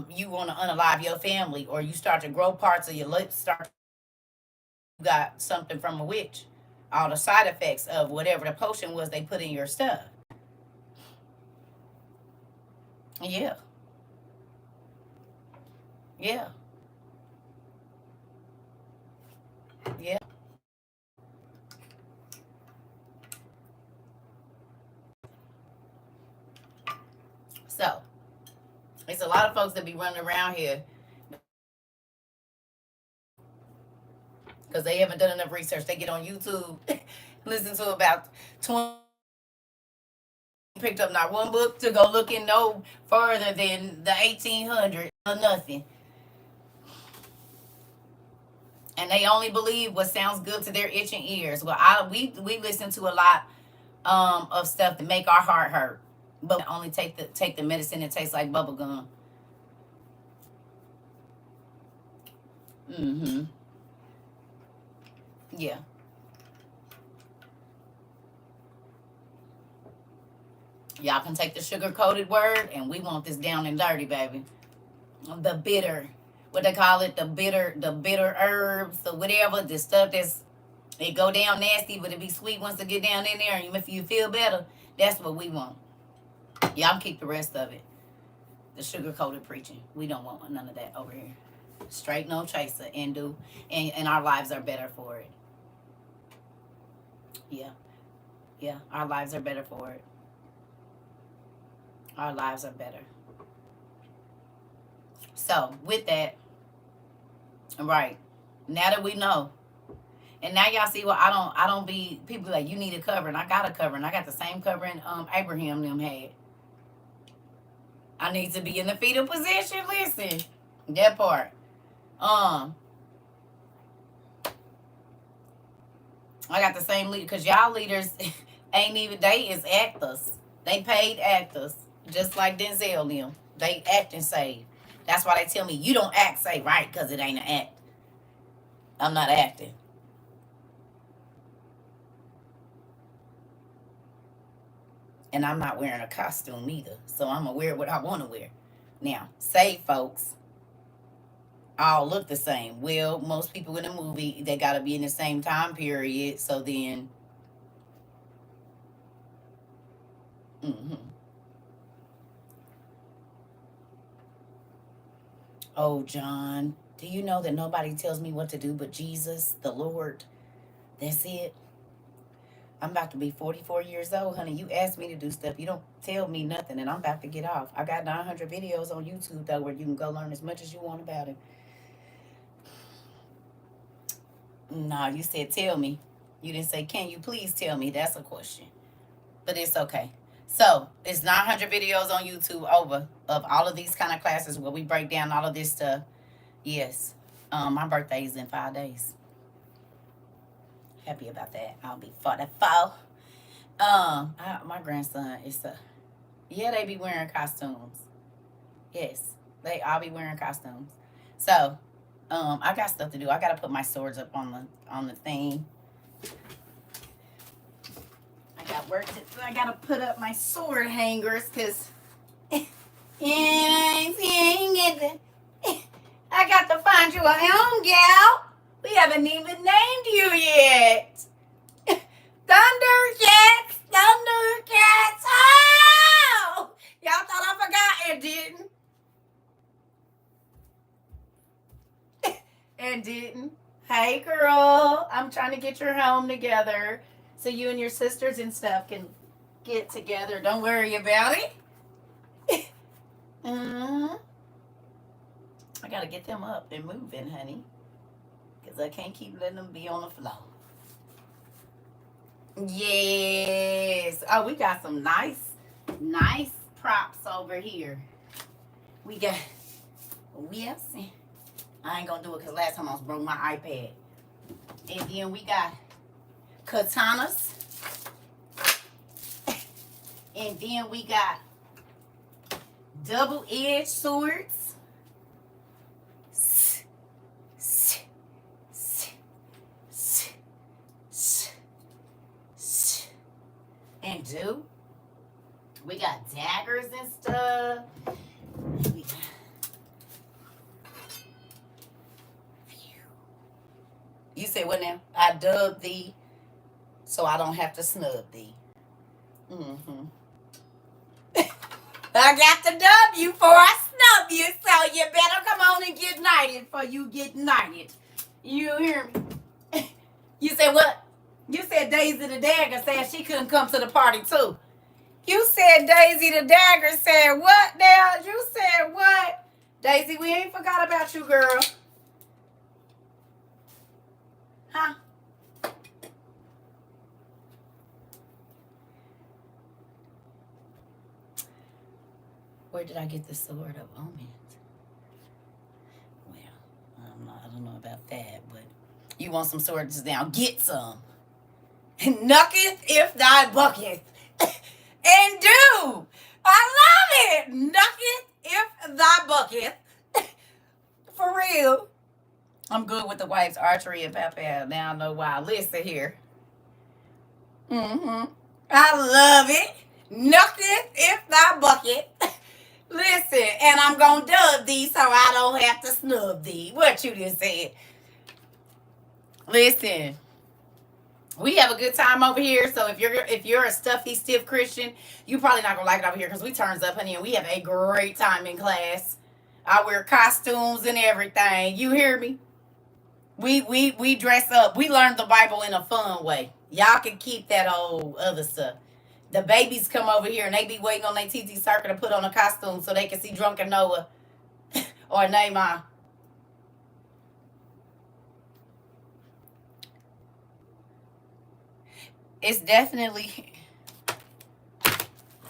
you want to unalive your family, or you start to grow parts of your lips, start you got something from a witch. All the side effects of whatever the potion was they put in your stuff. Yeah, yeah, yeah. So it's a lot of folks that be running around here because they haven't done enough research. They get on YouTube, listen to about 20, picked up not one book to go looking no further than the 1800s or nothing. And they only believe what sounds good to their itching ears. Well, we listen to a lot of stuff that make our heart hurt, but only take the medicine that tastes like bubble gum. Mm-hmm. Yeah. Y'all can take the sugar coated word, and we want this down and dirty, baby. The bitter, what they call it, the bitter herbs or whatever, the stuff that's it go down nasty, but it be sweet once it get down in there, and if you feel better, that's what we want. Y'all keep the rest of it. The sugar coated preaching, we don't want none of that over here. Straight no chaser, and our lives are better for it. Yeah, yeah, our lives are better for it. Our lives are better. So with that, right now that we know, and now y'all see what I don't be people like you need a covering. I got a covering. I got the same covering Abraham them had. I need to be in the fetal position. Listen, that part. Um, I got the same leader because y'all leaders ain't even they is actors. They paid actors just like Denzel them. They act and save. That's why they tell me you don't act say right because it ain't an act. I'm not acting. And I'm not wearing a costume either. So I'm gonna wear what I want to wear. Now, say folks all look the same. Well, most people in the movie they gotta be in the same time period. So then, mm-hmm. Oh John, do you know that nobody tells me what to do but Jesus, the Lord? That's it. I'm about to be 44 years old, honey. You asked me to do stuff. You don't tell me nothing, and I'm about to get off. I got 900 videos on YouTube, though, where you can go learn as much as you want about it. No, you said tell me. You didn't say, can you please tell me? That's a question. But it's okay. So, it's 900 videos on YouTube over of all of these kind of classes where we break down all of this stuff. Yes. My birthday is in 5 days. Happy about that. I'll be 44. My grandson is yeah, they be wearing costumes. Yes, they all be wearing costumes. So, I got stuff to do. I gotta put my swords up on the thing. I got work to do. I gotta put up my sword hangers because I got to find you a home, gal. We haven't even named you yet. Thundercats, Thundercats. Oh! Y'all thought I forgot and didn't. And didn't. Hey, girl. I'm trying to get your home together so you and your sisters and stuff can get together. Don't worry about it. I got to get them up and moving, honey. Because I can't keep letting them be on the floor. Yes. Oh, we got some nice props over here. We got, yes. I ain't gonna do it because last time I broke my iPad. And then we got katanas. And then we got double-edged swords. And we got daggers and stuff. You say what now? I dubbed thee so I don't have to snub thee. I got to dub you before I snub you, so you better come on and get knighted before you get knighted. You hear me? You said what? You said Daisy the Dagger said she couldn't come to the party too. You said Daisy the Dagger said what now? You said what? Daisy, we ain't forgot about you, girl. Huh? Where did I get the sword of omens? Well, I don't know about that, but you want some swords now? Get some. Knucketh if thy bucketh. And do. I love it. Knucketh if thy bucketh. For real. I'm good with the wife's archery and papa. Now I know why. Listen here. I love it. Knucketh if thy bucket. Listen, and I'm gonna dub thee so I don't have to snub thee. What you just said. Listen. We have a good time over here. So if you're a stuffy, stiff Christian, you probably not gonna like it over here because we turns up, honey, and we have a great time in class. I wear costumes and everything. You hear me? We dress up. We learn the Bible in a fun way. Y'all can keep that old other stuff. The babies come over here and they be waiting on their TT CERCA to put on a costume so they can see Drunken Noah or Neymar. It's definitely,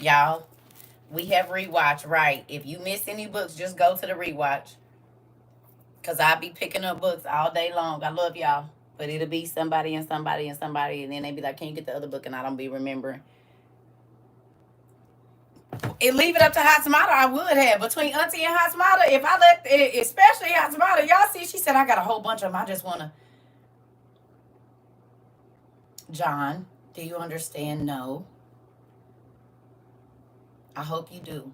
y'all, we have rewatch, right? If you miss any books, just go to the rewatch. Because I'll be picking up books all day long. I love y'all. But it'll be somebody and somebody and somebody. And then they be like, can you get the other book? And I don't be remembering. And leave it up to Hot Tomato, I would have. Between Auntie and Hot Tomato, if I let, especially Hot Tomato, y'all see, she said, I got a whole bunch of them. I just want to. John, do you understand? No. I hope you do.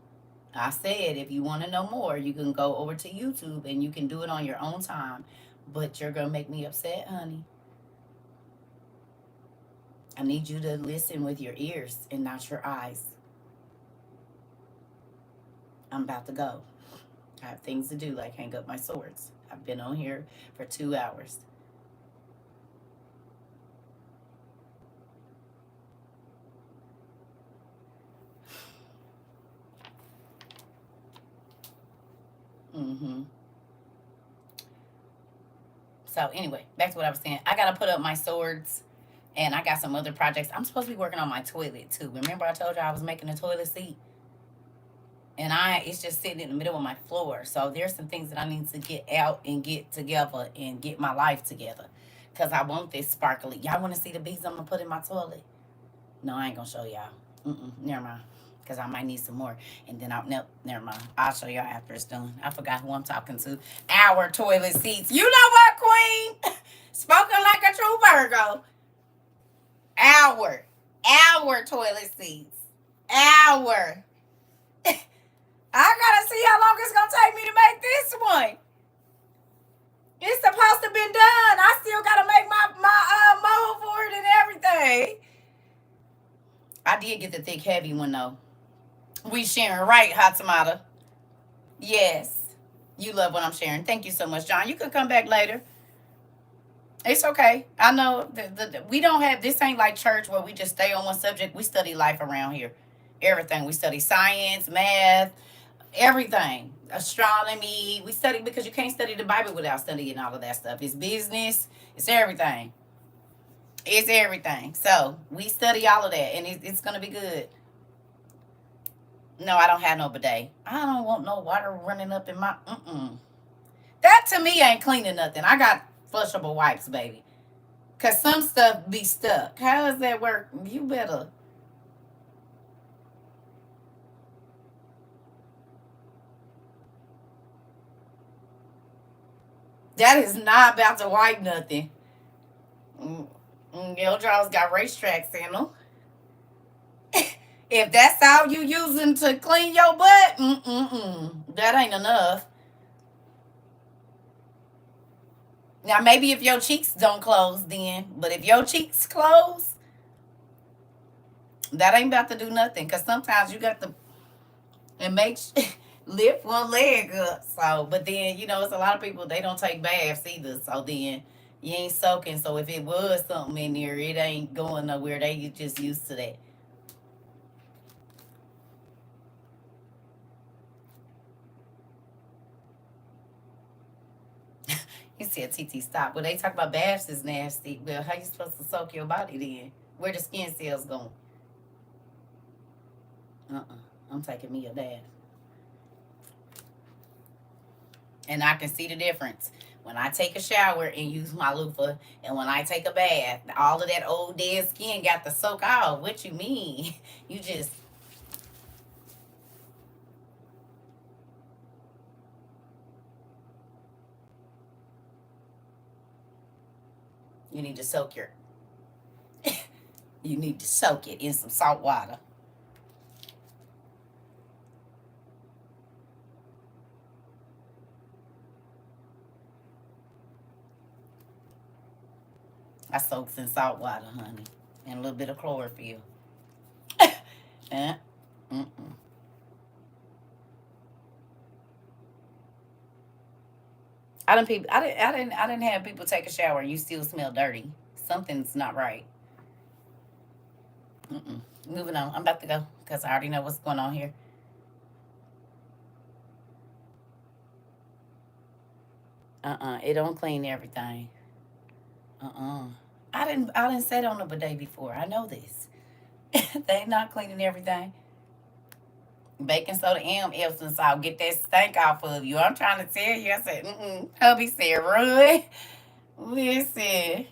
I said, if you want to know more, you can go over to YouTube and you can do it on your own time. But you're going to make me upset, honey. I need you to listen with your ears and not your eyes. I'm about to go. I have things to do, like hang up my swords. I've been on here for 2 hours. So anyway, back to what I was saying. I got to put up my swords and I got some other projects. I'm supposed to be working on my toilet too. Remember I told you I was making a toilet seat? And it's just sitting in the middle of my floor. So there's some things that I need to get out and get together and get my life together. Because I want this sparkly. Y'all want to see the beads I'm going to put in my toilet? No, I ain't going to show y'all. Never mind. Because I might need some more. And then never mind. I'll show y'all after it's done. I forgot who I'm talking to. Our toilet seats. You know what, Queen? Spoken like a true Virgo. Our Our toilet seats. Our. I gotta see how long it's gonna take me to make this one. It's supposed to be done. I still gotta make my mold for it and everything. I did get the thick heavy one though. We sharing, right, Hot Tomato? Yes. You love what I'm sharing. Thank you so much, John. You could come back later. It's okay. I know we don't have, this ain't like church where we just stay on one subject. We study life around here. Everything. We study science, math, everything. Astronomy. We study because you can't study the Bible without studying all of that stuff. It's business. It's everything. It's everything. So we study all of that, and it's gonna be good. No, I don't have no bidet. I don't want no water running up in my. That to me ain't cleaning nothing. I got flushable wipes, baby. Cause some stuff be stuck. How does that work? You better. That is not about to wipe nothing. Your drawers got racetracks in them. If that's all you using to clean your butt, that ain't enough. Now maybe if your cheeks don't close, then. But if your cheeks close, that ain't about to do nothing. Cause sometimes you got to and make lift one leg up. So, but then it's a lot of people they don't take baths either. So then you ain't soaking. So if it was something in there, it ain't going nowhere. They just used to that. You said TT stop. Well, they talk about baths is nasty. Well, how you supposed to soak your body then? Where the skin cells going? I'm taking me a bath. And I can see the difference. When I take a shower and use my loofah, and when I take a bath, all of that old dead skin got to soak off. What you mean? You just you need to soak your you need to soak it in some salt water. I soaks in salt water, honey, and a little bit of chlorophyll. Eh, mm-mm. I didn't have people take a shower and you still smell dirty. Something's not right. Moving on. I'm about to go because I already know what's going on here. It don't clean everything. I didn't sit on a bidet before. I know this. They not cleaning everything. Baking soda and Epsom salt. Get that stank off of you. I'm trying to tell you. I said, hubby said, run. Listen.